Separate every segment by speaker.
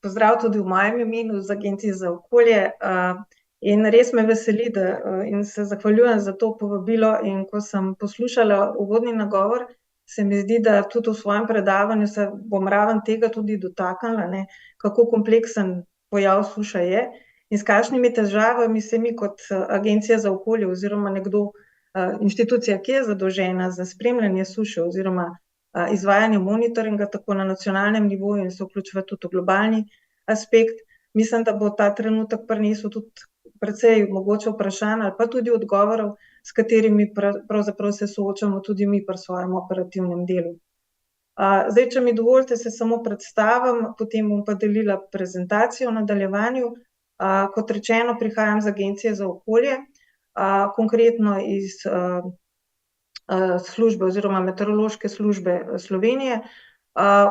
Speaker 1: Pozdrav tudi v mojem imenu z Agencije za okolje. In res me veseli, in se zahvaljujem za to povabilo. In ko sem poslušala uvodni nagovor, se mi zdi, da tudi v svojem predavanju se bom raven tega tudi dotaknila, ne, kako kompleksen pojav suša je in s kakšnimi težavami se mi kot Agencija za okolje oziroma nekdo, inštitucija, ki je zadolžena za spremljanje suše oziroma izvajanje monitoringa tako na nacionalnem nivoju in se vključuje tudi v globalni aspekt. Mislim, da bo ta trenutek prinesel tudi precej mogoče vprašanj ali pa tudi odgovorov, s katerimi pravzaprav se soočamo tudi mi pri svojem operativnem delu. Zdaj, če mi dovolite, se samo predstavim, potem bom pa delila prezentacijo v nadaljevanju. Kot rečeno, prihajam z Agencije za okolje, konkretno iz službe oziroma Meteorološke službe Slovenije.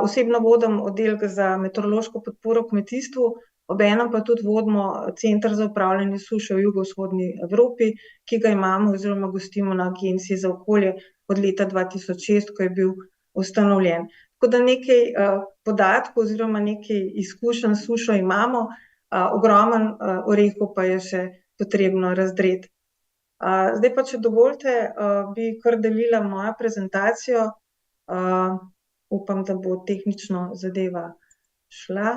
Speaker 1: Osebno vodim oddelek za meteorološko podporo kmetijstvu, obenem pa tudi vodimo Center za upravljanje suše v jugovzhodni Evropi, ki ga imamo oziroma gostimo na Agenciji za okolje od leta 2006, ko je bil ustanovljen. Tako da nekaj podatkov oziroma nekaj izkušenj s sušo imamo, ogromen orehov pa je še potrebno razdreti. Zdaj pa, če dovolite, bi kar delila mojo prezentacijo. Upam, da bo tehnično zadeva šla.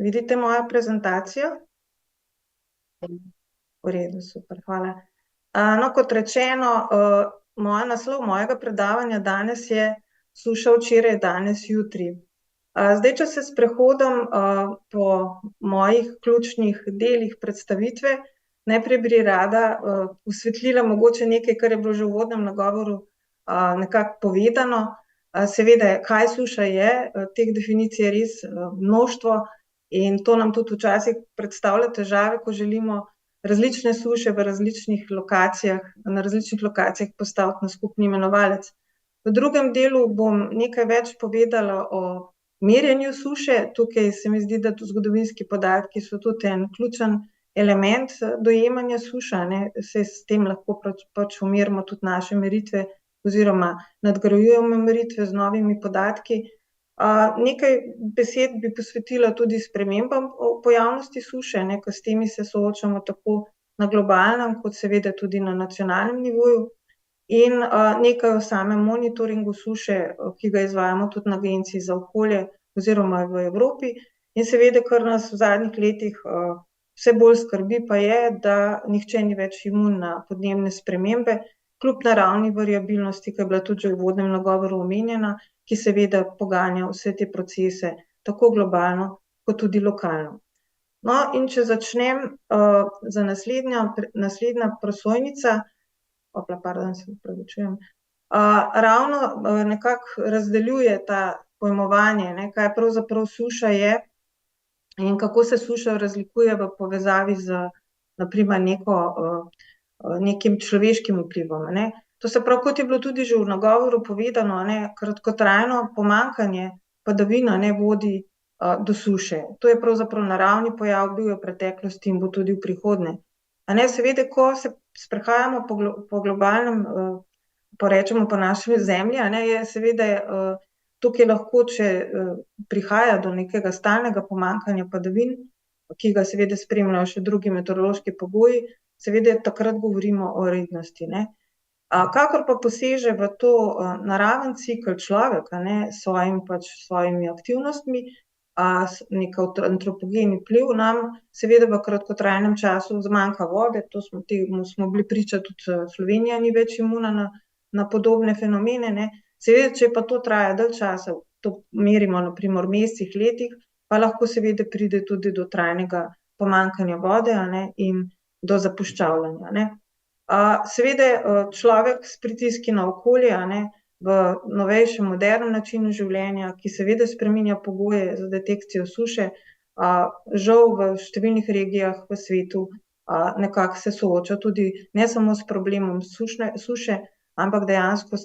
Speaker 1: Vidite mojo prezentacijo? V redu, super, hvala. No, kot rečeno, naslov mojega predavanja danes je Suša včeraj, danes, jutri. Zdaj, če se sprehodim po mojih ključnih delih predstavitve, najprej bi rada osvetlila mogoče nekaj, kar je bilo že v uvodnem nagovoru nekako povedano. Seveda, kaj suša je, teh definicij je res mnoštvo in to nam tudi včasih predstavlja težave, ko želimo različne suše v različnih lokacijah, na različnih lokacijah postaviti na skupni imenovalec. V drugem delu bom nekaj več povedala o merjenju suše. Tukaj se mi zdi, da zgodovinski podatki so tudi en ključen element dojemanja suše, ne, saj s tem lahko pač umerimo tudi naše meritve oziroma nadgrajujemo meritve z novimi podatki. Nekaj besed bi posvetila tudi spremembam pojavnosti suše, ne, ker s temi se soočamo tako na globalnem kot seveda tudi na nacionalnem nivoju. In nekaj o samem monitoringu suše, ki ga izvajamo tudi na Agenciji za okolje oziroma v Evropi. In seveda, kar nas v zadnjih letih vse bolj skrbi, pa je, da nihče ni več imun na podnebne spremembe, kljub naravni variabilnosti, ki je bila tudi že v uvodnem nagovoru omenjena, ki seveda poganja vse te procese, tako globalno kot tudi lokalno. No, in če začnem za naslednja prosojnica, se opravičujem, ravno nekako razdeljuje ta pojmovanje, ne, kaj pravzaprav suša je in kako se suša razlikuje v povezavi z na primer nekim človeškim vplivom, ne. To se pravi, kot je bilo tudi že v nagovoru povedano, ne, kratkotrajno pomanjkanje padavin, ne, vodi do suše. To je pravzaprav naravni pojav, bil je v preteklosti in bo tudi v prihodnje. Seveda, ko se sprehajamo po globalnem, porečemo po naši zemlji, je seveda tukaj lahko, če prihaja do nekega stalnega pomanjkanja padavin, ki ga seveda spremljajo še drugi meteorološki pogoji, seveda takrat govorimo o rednosti, ne. Kakor pa poseže v to naraven cikel človek, s svojimi aktivnostmi, neki antropogeni vpliv, nam seveda v kratkotrajnem času zmanjka vode, temu smo bili priča, tudi Slovenija ni več imuna na podobne fenomene, ne. Seveda, če pa to traja dalj časa, to merimo na primer v mesecih, letih, pa lahko seveda pride tudi do trajnega pomanjkanja vode, in do zapuščavanja, ne. Seveda človek s pritiski na okolje, v novejšem modernem načinu življenja, ki seveda spreminja pogoje za detekcijo suše, žal v številnih regijah v svetu nekako se sooča tudi ne samo s problemom suše, ampak dejansko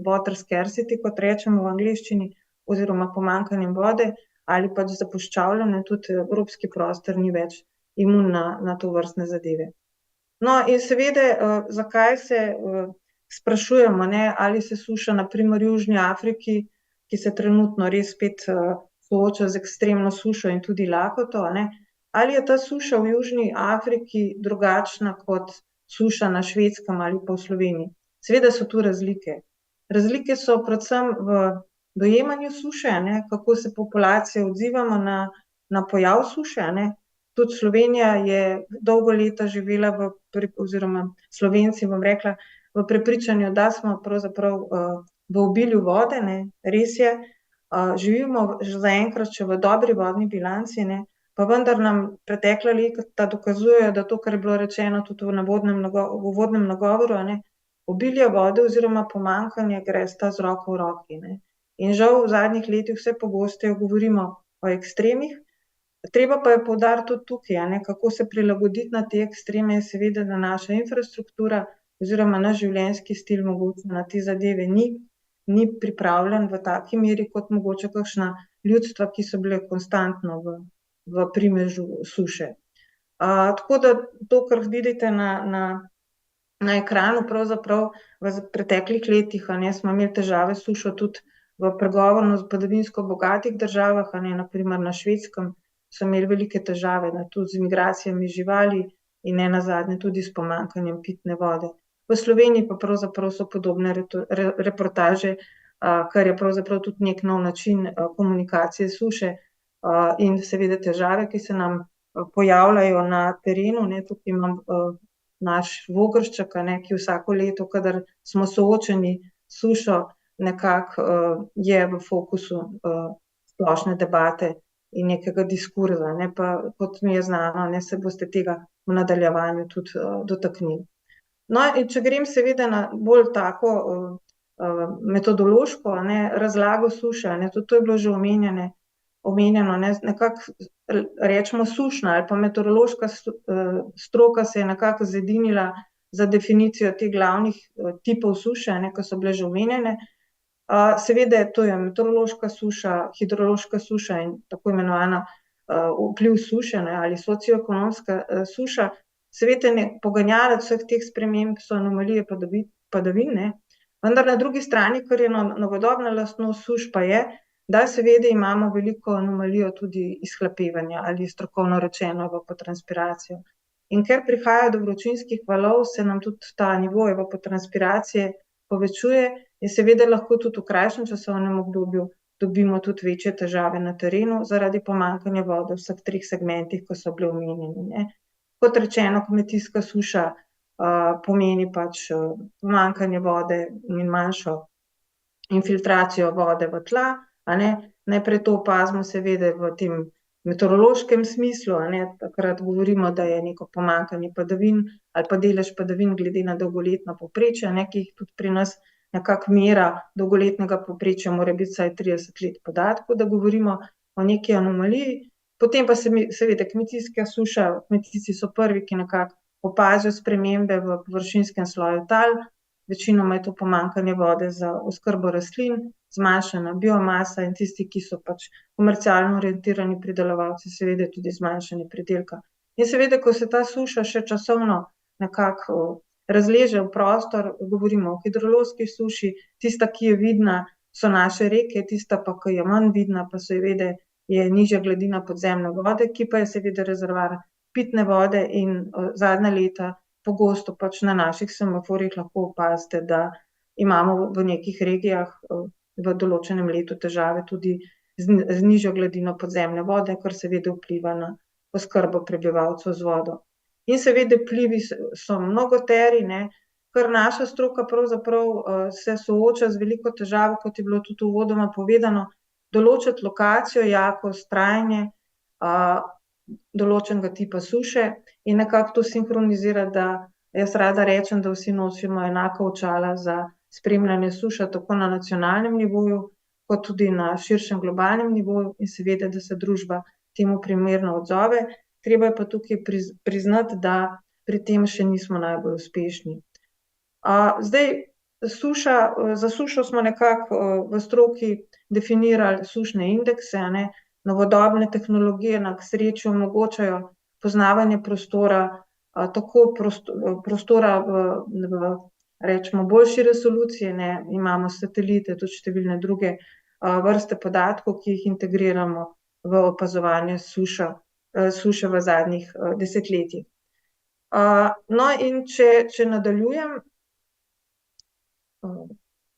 Speaker 1: water scarcity, kot rečemo v angleščini, oziroma pomanjkanjem vode ali pač zapuščavljanjem, tudi evropski prostor ni več imun na tovrstne zadeve. No, in seveda, zakaj se sprašujemo, ne, ali se suša na primer v Južni Afriki, ki se trenutno res spet sooča z ekstremno sušo in tudi lakoto, ne, ali je ta suša v Južni Afriki drugačna kot suša na Švedskem ali pa v Sloveniji. Seveda so tu razlike. Razlike so predvsem v dojemanju suše, ne, kako se populacije odzivamo na pojav suše, ne. Tudi Slovenija je dolgo leta živela oziroma Slovenci, bom rekla, v prepričanju, da smo pravzaprav v obilju vode, ne, res je, živimo zaenkrat še v dobri vodni bilanci, ne, pa vendar nam pretekla leta dokazujejo, da to, kar je bilo rečeno tudi v uvodnem nagovoru, ne, obilje vode oziroma pomanjkanje gresta z roko v roki, ne. In žal v zadnjih letih vse pogosteje govorimo o ekstremih. Treba pa je poudariti tudi tukaj, ne, kako se prilagoditi na te ekstreme, je seveda, da naša infrastruktura oziroma naš življenjski stil mogoče na te zadeve ni pripravljen v taki meri kot mogoče kakšna ljudstva, ki so bile konstantno v primežu suše. Tako da to, kar vidite na ekranu, pravzaprav v preteklih letih, a ne, smo imeli težave s sušo tudi v pregovorno padavinsko bogatih državah, a ne, na primer na Švedskem so imeli velike težave, tudi z migracijami živali in nenazadnje tudi s pomanjkanjem pitne vode. V Sloveniji pa pravzaprav so podobne reportaže, kar je pravzaprav tudi nek nov način komunikacije suše in seveda težave, ki se nam pojavljajo na terenu, ne, tukaj imam naš Vogršček, a ne, ki vsako leto, kadar smo soočeni s sušo, nekako je v fokusu splošne debate in nekega diskurza, ne, pa kot mi je znano, ne, se boste tega v nadaljevanju tudi dotaknili. No, in če grem seveda na bolj tako metodološko, a ne, razlago suše, a ne, tudi to je bilo že omenjeno, ne, nekako rečemo sušna ali pa meteorološka stroka se je nekako zedinila za definicijo teh glavnih tipov suše, a ne, ki so bile že omenjene. Seveda to je meteorološka suša, hidrološka suša in tako imenovana vpliv suše, ne, ali socioekonomska suša. Seveda poganjalec vseh teh sprememb so anomalije padavin, ne, vendar na drugi strani, kar je novodobna lastnost suš, pa je, da seveda imamo veliko anomalijo tudi izhlapevanja ali strokovno rečeno evapotranspiracijo. In ker prihaja do vročinskih valov, se nam tudi ta nivo evapotranspiracije povečuje in seveda lahko tudi v krajšem časovnem obdobju dobimo tudi večje težave na terenu zaradi pomanjkanja vode v vseh treh segmentih, ki so bili omenjeni, ne. Kot rečeno, kmetijska suša pomeni pač pomanjkanje vode in manjšo infiltracijo vode v tla, a ne. Najprej to opazimo seveda v tem meteorološkem smislu, a ne, takrat govorimo, da je neko pomanjkanje padavin ali pa delež padavin glede na dolgoletna povprečja, ne, ki jih tudi pri nas nekako mera dolgoletnega povprečja mora biti vsaj 30 let podatkov, da govorimo o neki anomaliji. Potem pa seveda kmetijska suša, kmetijci so prvi, ki nekako opazijo spremembe v površinskem sloju tal, večinoma je to pomanjkanje vode za oskrbo rastlin, zmanjšana biomasa in tisti, ki so pač komercialno orientirani pridelovalci, seveda tudi zmanjšanje pridelka. In seveda, ko se ta suša še časovno nekako razleže v prostor, govorimo o hidrološki suši, tista, ki je vidna, so naše reke, tista pa, ki je manj vidna, pa seveda je nižja gladina podzemne vode, ki pa je seveda rezervoar pitne vode in zadnja leta pogosto pač na naših semaforjih lahko opazite, da imamo v nekih regijah v določenem letu težave tudi z nižjo gladino podzemne vode, kar seveda vpliva na oskrbo prebivalcev z vodo. In seveda vplivi so mnogoteri, ne, ker naša stroka pravzaprav se sooča z veliko težavo, kot je bilo tudi uvodoma povedano, določiti lokacijo, jakost, trajanje določenega tipa suše in nekako to sinhronizirati, da jaz rada rečem, da vsi nosimo enaka očala za spremljanje suše tako na nacionalnem nivoju kot tudi na širšem globalnem nivoju in seveda, da se družba temu primerno odzove. Treba je pa tukaj priznati, da pri tem še nismo najbolj uspešni. Zdaj, za sušo smo nekako v stroki definirali sušne indekse, a ne. Novodobne tehnologije na k sreči omogočajo poznavanje prostora, tako prostora rečemo, boljši resoluciji, ne, imamo satelite, tudi številne druge vrste podatkov, ki jih integriramo v opazovanje suše v zadnjih desetletjih. No, in če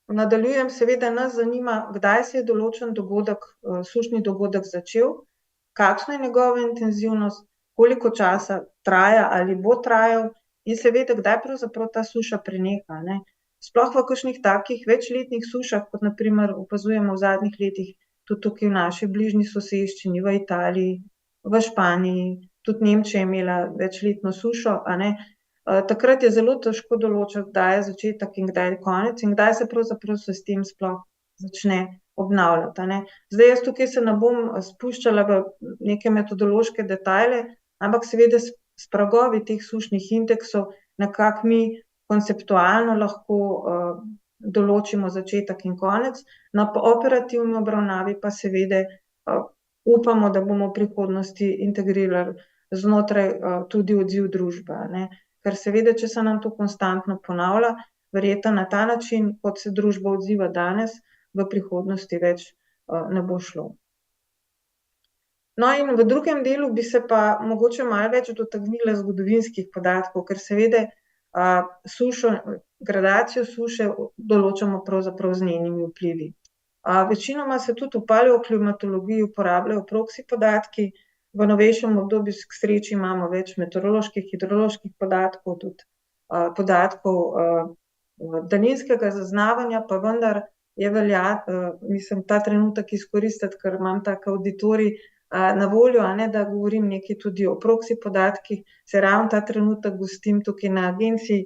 Speaker 1: nadaljujem, seveda nas zanima, kdaj se je določen dogodek, sušni dogodek začel, kakšna je njegova intenzivnost, koliko časa traja ali bo trajal in seveda, kdaj pravzaprav ta suša preneha, ne. Sploh v kakšnih takih večletnih sušah, kot na primer opazujemo v zadnjih letih tudi tukaj v naši bližnji soseščini, v Italiji, v Španiji, tudi Nemčija je imela večletno sušo, a ne. Takrat je zelo težko določiti, kdaj je začetek in kdaj je konec in kdaj se pravzaprav sistem sploh začne obnavljati, a ne. Zdaj jaz tukaj se ne bom spuščala v neke metodološke detajle, ampak seveda s pragovi teh sušnih indeksov nekako mi konceptualno lahko določimo začetek in konec, na operativni obravnavi pa seveda upamo, da bomo v prihodnosti integrirali znotraj tudi odziv družbe, a ne. Ker seveda, če se nam to konstantno ponavlja, verjetno na ta način, kot se družba odziva danes, v prihodnosti več ne bo šlo. No, in v drugem delu bi se pa mogoče malo več dotaknila zgodovinskih podatkov, ker seveda sušo, gradacijo suše določamo pravzaprav z njenimi vplivi. Večinoma se tudi v paleoklimatologiji uporabljajo proxy podatki, v novejšem obdobju k sreči imamo več meteoroloških, hidroloških podatkov, tudi podatkov daljinskega zaznavanja, pa vendar mislim, ta trenutek izkoristiti, ker imam tak avditorij na voljo, a ne, da govorim nekaj tudi o proxy podatkih, saj ravno ta trenutek gostim tukaj na agenciji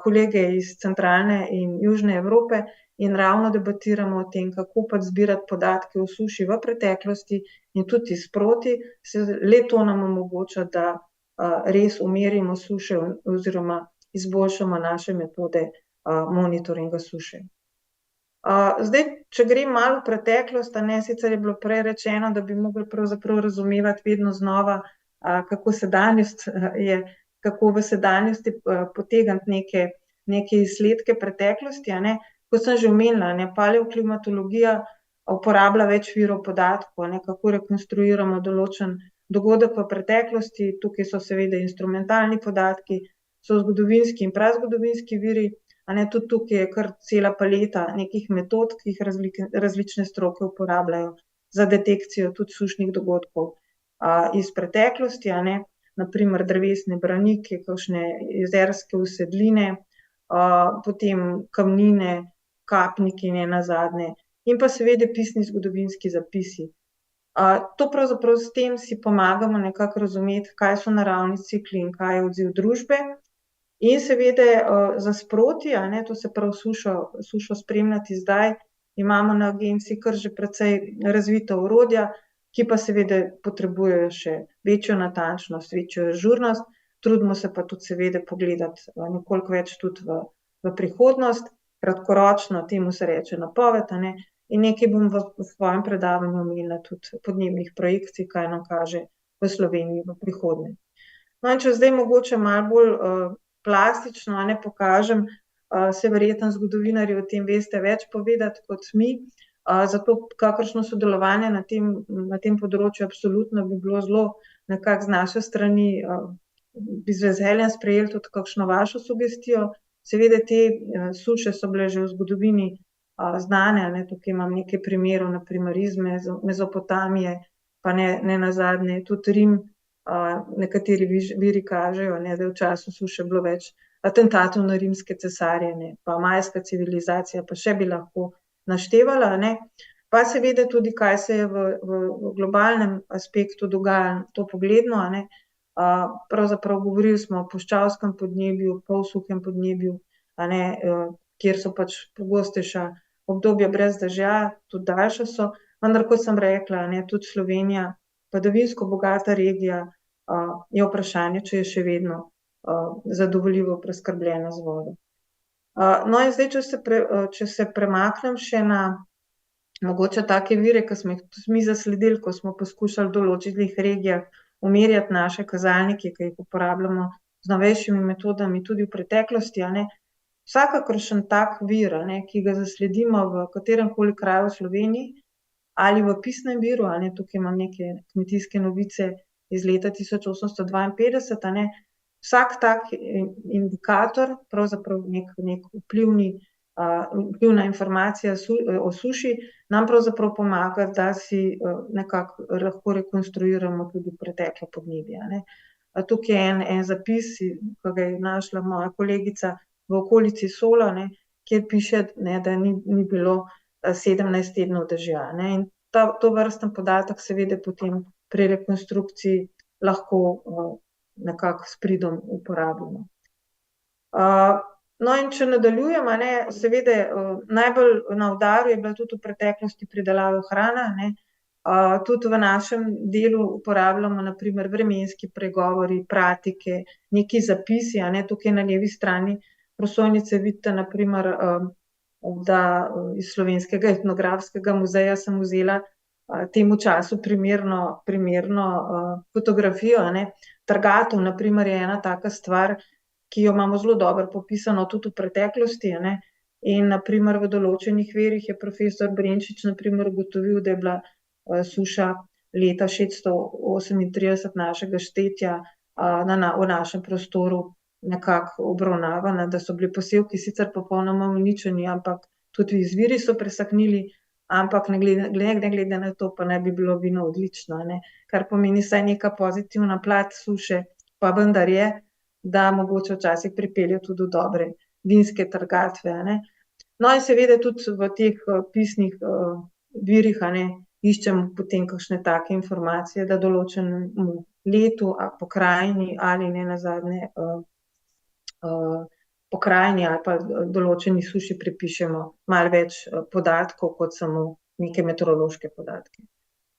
Speaker 1: kolege iz centralne in južne Evrope in ravno debatiramo o tem, kako pač zbirati podatke o suši v preteklosti in tudi sproti, le to nam omogoča, da res umerimo suše oziroma izboljšamo naše metode monitoringa suše. Zdaj, če grem malo v preteklost, a ne, sicer je bilo prej rečeno, da bi mogli pravzaprav razumevati vedno znova, kako v sedanjosti potegniti neke izsledke preteklosti, a ne. Kot sem že omenila, ne, paleoklimatologija uporablja več virov podatkov, a ne, kako rekonstruiramo določen dogodek v preteklosti, tukaj so seveda instrumentalni podatki, so zgodovinski in prazgodovinski viri, a ne, tudi tukaj je kar cela paleta nekih metod, ki jih različne stroke uporabljajo za detekcijo tudi sušnih dogodkov iz preteklosti, a ne, na primer drevesne branike, kakšne jezerske usedline, potem kamnine, kapniki nenazadnje in pa seveda pisni zgodovinski zapisi. To pravzaprav s tem si pomagamo nekako razumeti, kaj so naravni cikli in kaj je odziv družbe. In seveda za sproti, a ne, to se pravi sušo spremljati zdaj, imamo na agenciji kar že precej razvita orodja, ki pa seveda potrebujejo še večjo natančnost, večjo ažurnost, trudimo se pa tudi seveda pogledati nekoliko več tudi v prihodnost, kratkoročno, temu se reče napoved, a ne, in nekaj bom v svojem predavanju omenila tudi podnebnih projekcij, kaj nam kaže v Sloveniji v prihodnje. No, in če zdaj mogoče malo bolj plastično, a ne, pokažem, se verjetno zgodovinarji o tem veste več povedati kot mi, zato kakršno sodelovanje na tem področju absolutno bi bilo zelo nekako z naše strani, bi z veseljem sprejeli tudi kakšno vašo sugestijo. Seveda te suše so bile že v zgodovini znane, a ne, tukaj imam nekaj primerov, na primer iz Mezopotamije, pa nenazadnje tudi Rim, nekateri viri kažejo, ne, da je v času suše bilo več atentatov na rimske cesarje, ne, pa majska civilizacija, pa še bi lahko naštevala, a ne. Pa seveda tudi, kaj se je v globalnem aspektu dogajalo topogledno, a ne. Pravzaprav govorili smo o puščavskem podnebju, polsuhem podnebju, a ne, kjer so pač pogostejša obdobja brez dežja, tudi daljša so, vendar kot sem rekla, a ne, tudi Slovenija, padavinsko bogata regija, je vprašanje, če je še vedno zadovoljivo preskrbljena z vodo. No, in zdaj, če se premaknem še na mogoče take vire, ki smo jih tudi mi zasledili, ko smo poskušali v določenih regijah umirjati naše kazalnike, ki jih uporabljamo z novejšimi metodami tudi v preteklosti, vsakakršen tak vir, ki ga zasledimo v kateremkoli kraju v Sloveniji ali v pisnem viru, tukaj imam neke kmetijske novice iz leta 1852, vsak tak indikator, pravzaprav nek vplivna informacija o suši, nam pravzaprav pomaga, da si nekako lahko rekonstruiramo tudi preteklo podnebje. Tukaj je en zapis, ki ga je našla moja kolegica v okolici Sola, kjer piše, da ni bilo 17 tednov dežja. In tovrsten podatek seveda potem pri rekonstrukciji lahko nekako s pridom uporabljamo. No, in če nadaljujem, seveda najbolj na udaru je bila tudi v preteklosti pridelava hrane, tudi v našem delu uporabljamo na primer vremenski pregovori, pratike, neki zapisi, tukaj na levi strani prosojnice vidite na primer, da iz Slovenskega etnografskega muzeja sem vzela temu času primerno fotografijo, Trgatov na primer je ena taka stvar, ki jo imamo zelo dobro popisano tudi v preteklosti, in na primer v določenih virih je profesor Brenčič na primer ugotovil, da je bila suša leta 638 našega štetja v našem prostoru nekako obravnavana, da so bili posevki sicer popolnoma uničeni, ampak tudi izviri so presahnili, ampak ne glede na to pa naj bi bilo vino odlično, kar pomeni vsaj neka pozitivna plat suše, pa vendar je, da mogoče včasih pripelje tudi do dobre vinske trgatve. No, in seveda tudi v teh pisnih virih iščemo potem kakšne take informacije, da določenemu letu, pokrajini ali nenazadnje pokrajini ali pa določeni suši pripišemo malo več podatkov kot samo neke meteorološke podatke.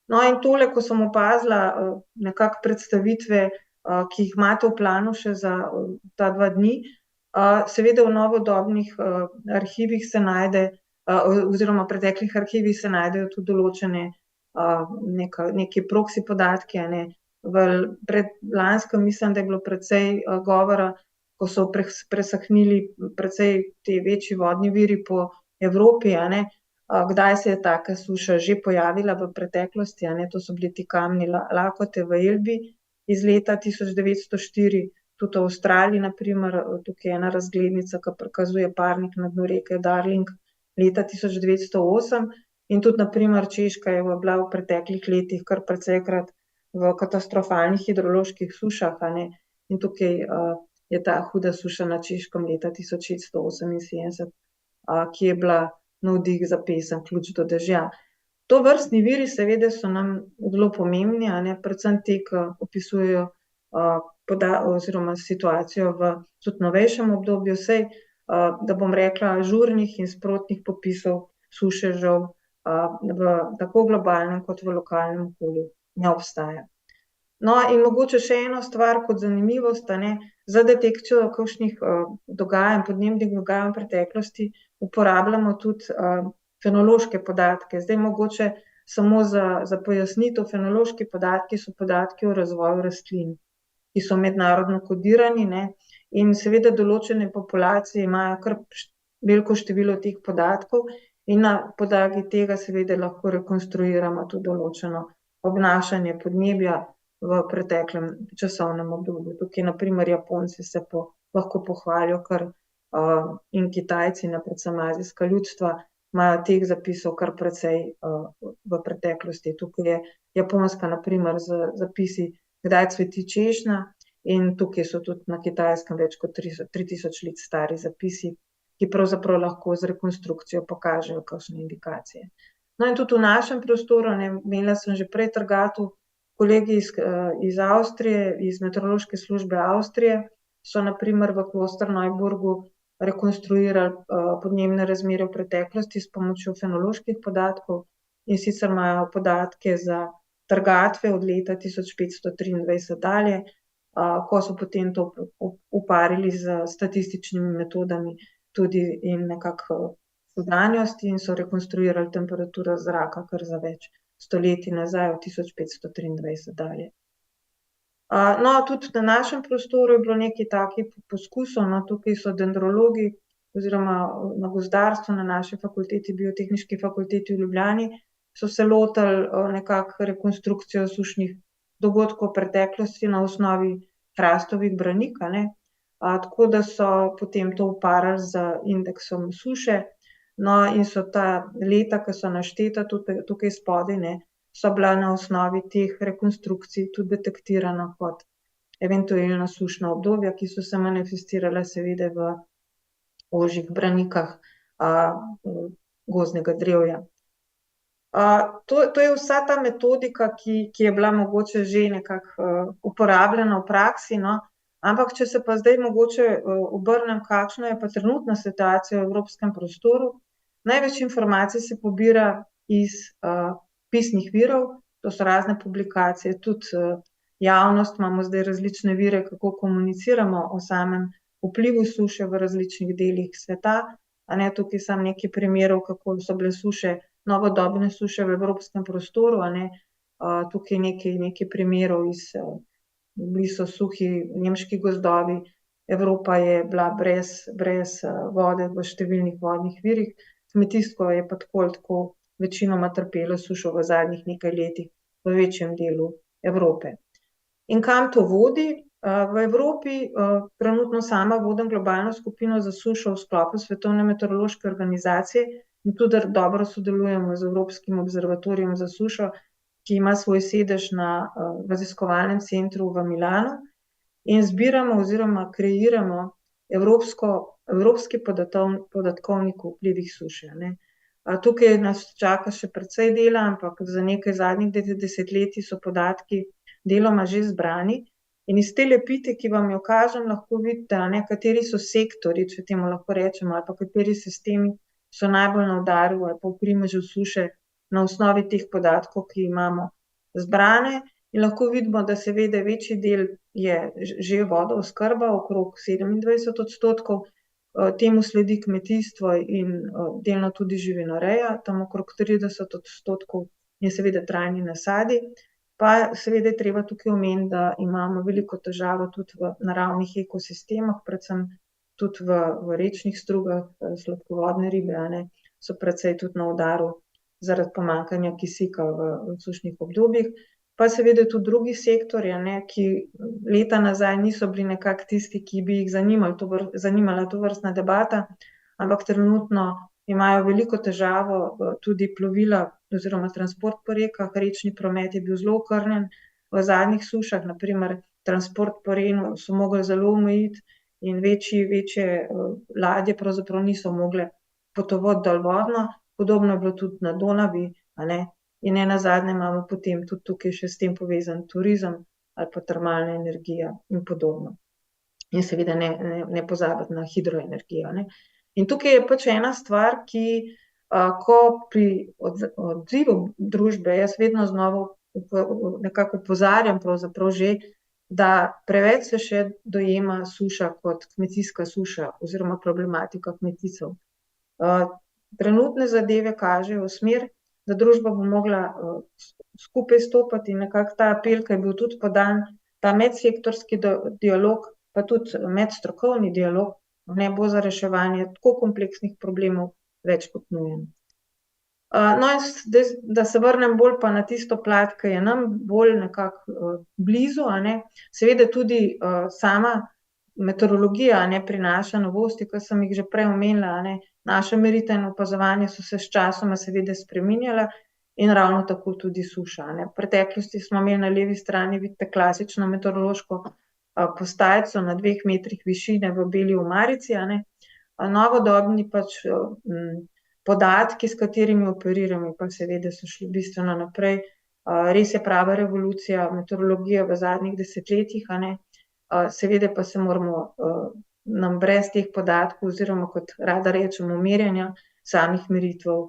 Speaker 1: No, in tole, ko sem opazila nekako predstavitve, ki jih imate v planu še za ta 2 dni, seveda v novodobnih arhivih se najde, oziroma preteklih arhivih se najdejo tudi določene neki proxy podatki, v predlanskem mislim, da je bilo precej govora, ko so presahnili precej ti večji vodni viri po Evropi, kdaj se je taka suša že pojavila v preteklosti, to so bili ti kamni lakote v Elbi iz leta 1904, tudi v Avstraliji na primer, tukaj je ena razglednica, ki prikazuje parnik na dnu reke Darling leta 1908, in tudi na primer Češka je bila v preteklih letih kar precejkrat v katastrofalnih hidroloških sušah, in tukaj je ta huda suša na Češkem leta 1678, ki je bila navdih za pesem Ključ do dežja. Tovrstni viri seveda so nam zelo pomembni, predvsem ti, ki opisujejo oziroma situacijo v tudi novejšem obdobju, saj, da bom rekla, ažurnih in sprotnih popisov suše žal v tako globalnem kot v lokalnem okolju ne obstaja. No, in mogoče še eno stvar kot zanimivost, za detekcijo kakšnih dogajanj, podnebnih dogajanj v preteklosti uporabljamo tudi fenološke podatke. Zdaj mogoče samo za pojasnitev, fenološki podatki so podatki o razvoju rastlin, ki so mednarodno kodirani, in seveda določene populacije imajo kar veliko število teh podatkov in na podlagi tega seveda lahko rekonstruiramo tudi določeno obnašanje podnebja v preteklem časovnem obdobju. Tukaj na primer Japonci se lahko pohvalijo kar in Kitajci, predvsem azijska ljudstva, imajo teh zapisov kar precej v preteklosti. Tukaj je Japonska na primer z zapisi, kdaj cveti češnja, in tukaj so tudi na Kitajskem več kot 3000 let stari zapisi, ki pravzaprav lahko z rekonstrukcijo pokažejo kakšne indikacije. No, in tudi v našem prostoru, imela sem že prej Trgatov, kolegi iz Avstrije, iz meteorološke službe Avstrije, so na primer v Klosterneuburgu rekonstruirali podnebne razmere v preteklosti s pomočjo fenoloških podatkov, in sicer imajo podatke za trgatve od leta 1523 dalje, ko so potem to uparili s statističnimi metodami tudi in nekako sedanjosti in so rekonstruirali temperaturo zraka kar za več stoletij nazaj, od 1523 dalje. No, tudi na našem prostoru je bilo nekaj takih poskusov, no, tukaj so dendrologi oziroma na gozdarstvu na naši fakulteti, Biotehniški fakulteti v Ljubljani, so se lotili nekako rekonstrukcijo sušnih dogodkov v preteklosti na osnovi hrastovih branik, tako da so potem to uparili z indeksom suše, no, in so ta leta, ki so našteta tukaj spodaj, so bila na osnovi teh rekonstrukcij tudi detektirana kot eventualno sušna obdobja, ki so se manifestirala seveda v ožjih branikah gozdnega drevja. To je vsa ta metodika, ki je bila mogoče že nekako uporabljena v praksi, no, ampak če se pa zdaj mogoče obrnem, kakšna je pa trenutna situacija v evropskem prostoru, največ informacij se pobira iz pisnih virov, to so razne publikacije, tudi javnost, imamo zdaj različne vire, kako komuniciramo o samem vplivu suše v različnih delih sveta, tukaj samo nekaj primerov, kako so bile suše, novodobne suše v evropskem prostoru, tukaj nekaj primerov bili so suhi nemški gozdovi, Evropa je bila brez vode v številnih vodnih virih, kmetijstvo je pa tako ali tako večinoma trpelo sušo v zadnjih nekaj letih v večjem delu Evrope. In kam to vodi? V Evropi trenutno sama vodim globalno skupino za sušo v sklopu Svetovne meteorološke organizacije in tudi dobro sodelujemo z Evropskim observatorijem za sušo, ki ima svoj sedež na raziskovalnem centru v Milanu, in zbiramo oziroma kreiramo evropski podatkovnik o vplivih suše, Tukaj nas čaka še precej dela, ampak za nekaj zadnjih desetletij so podatki deloma že zbrani. In iz te lepite, ki vam jo kažem, lahko vidite, kateri so sektorji, če temu lahko rečemo, ali pa kateri sistemi so najbolj na udaru ali pa v primežu suše na osnovi teh podatkov, ki imamo zbrane. In lahko vidimo, da seveda večji del je že vodooskrba, okrog 27%, temu sledi kmetijstvo in delno tudi živinoreja, tam okrog 30% je seveda trajni nasadi. Pa seveda je treba tukaj omeniti, da imamo veliko težavo tudi v naravnih ekosistemih, predvsem tudi v rečnih strugah, sladkovodne ribe, so precej tudi na udaru zaradi pomanjkanja kisika v sušnih obdobjih. Pa seveda tudi drugi sektorji, ki leta nazaj niso bili nekako tisti, ki bi jih zanimala tovrstna debata, ampak trenutno imajo veliko težavo tudi plovila oziroma transport po rekah, rečni promet je bil zelo okrnjen v zadnjih sušah, na primer transport po Renu so mogli zelo omejiti in večje ladje pravzaprav niso mogle potovati dolvodno, podobno je bilo tudi na Donavi, in nenazadnje imamo potem tudi tukaj še s tem povezan turizem ali pa termalna energija in podobno. In seveda ne pozabiti na hidroenergijo, In tukaj je pač ena stvar, ki ko pri odzivu družbe, jaz vedno znova nekako opozarjam pravzaprav že, da preveč se še dojema suša kot kmetijska suša oziroma problematika kmetijcev. Trenutne zadeve kažejo v smer, da družba bo mogla skupaj stopati in nekako ta apel, ki je bil tudi podan, ta medsektorski dialog, pa tudi medstrokovni dialog, bo za reševanje tako kompleksnih problemov več kot nujen. No, in zdaj, da se vrnem bolj pa na tisto plat, ki je nam bolj nekako blizu, seveda tudi sama meteorologija prinaša novosti, ki sem jih že prej omenila, Naša meritev in opazovanja so se sčasoma seveda spreminjala in ravno tako tudi suša, V preteklosti smo imeli na levi strani, vidite, klasično meteorološko postajico na 2 metrih višine v beli omarici, Novodobni pač podatki, s katerimi operiramo, pa seveda so šli bistveno naprej. Res je prava revolucija meteorologije v zadnjih desetletjih, seveda pa se moramo nam brez teh podatkov oziroma, kot rada rečemo, merjenja samih meritev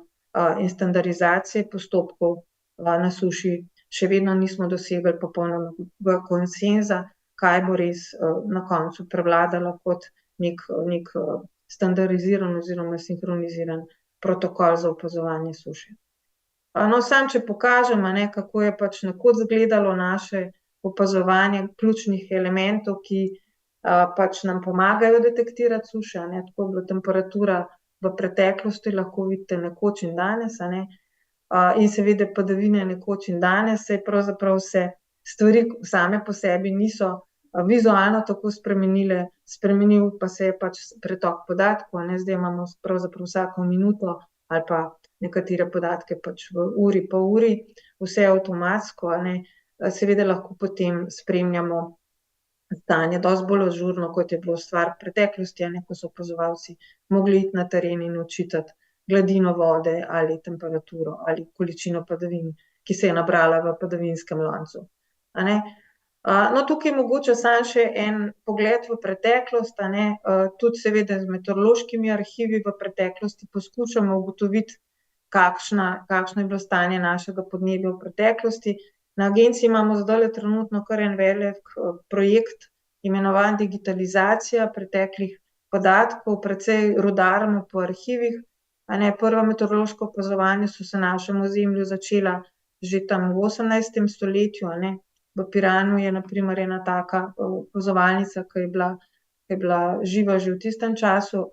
Speaker 1: in standardizacije postopkov na suši še vedno nismo dosegli popolnega konsenza, kaj bo res na koncu prevladalo kot nek standardiziran oziroma sinhroniziran protokol za opazovanje suše. No, samo če pokažem, kako je pač nekoč izgledalo naše opazovanje ključnih elementov, ki pač nam pomagajo detektirati suše, tako je bila temperatura v preteklosti, lahko vidite nekoč in danes, in seveda padavine nekoč in danes, saj pravzaprav se stvari same po sebi niso vizualno tako spremenile, spremenil pa se je pač pretok podatkov, zdaj imamo pravzaprav vsako minuto ali pa nekatere podatke pač v uri, pol uri, vse avtomatsko, seveda lahko potem spremljamo stanje dosti bolj ažurno, kot je bilo stvar v preteklosti, ko so opazovalci mogli iti na teren in očitati gladino vode ali temperaturo ali količino padavin, ki se je nabrala v padavinskem loncu. No, tukaj mogoče samo še en pogled v preteklost, tudi seveda z meteorološkimi arhivi v preteklosti poskušamo ugotoviti, kakšno je bilo stanje našega podnebja v preteklosti. Na agenciji imamo zdajle trenutno kar en velik projekt, imenovan digitalizacija preteklih podatkov, precej rudarimo po arhivih, prva meteorološka opazovanja so se našemu ozemlju začela že tam v 18. stoletju, v Piranu je na primer ena taka opazovalnica, ki je bila živa že v tistem času,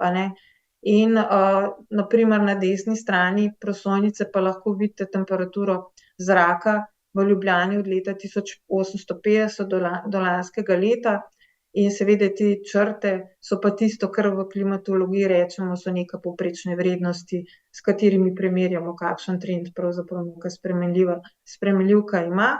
Speaker 1: in na primer na desni strani prosojnice pa lahko vidite temperaturo zraka v Ljubljani od leta 1850 do lanskega leta in seveda te črte so pa tisto, kar v klimatologiji rečemo, so neke povprečne vrednosti, s katerimi primerjamo, kakšen trend pravzaprav neka spremenljivka ima.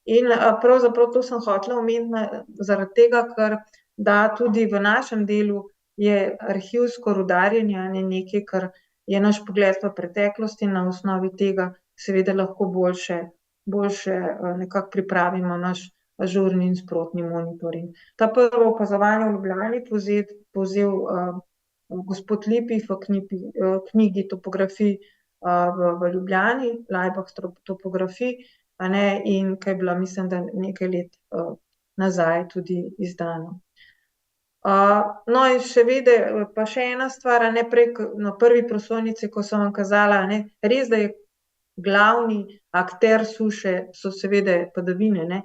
Speaker 1: In pravzaprav to sem hotela omeniti zaradi tega, ker da tudi v našem delu je arhivsko rudarjenje nekaj, kar je naš pogled v preteklosti, na osnovi tega seveda lahko boljše nekako pripravimo naš ažurni in sprotni monitoring. Ta prvo opazovanje v Ljubljani povzel gospod Lipih v knjigi topografij v Ljubljani, Laibach topografij, in ki je bila, mislim, da nekaj let nazaj tudi izdana. No, in pa še ena stvar, prej na prvi prosojnici, ko sem vam kazala, res, da je glavni akter suše so seveda padavine,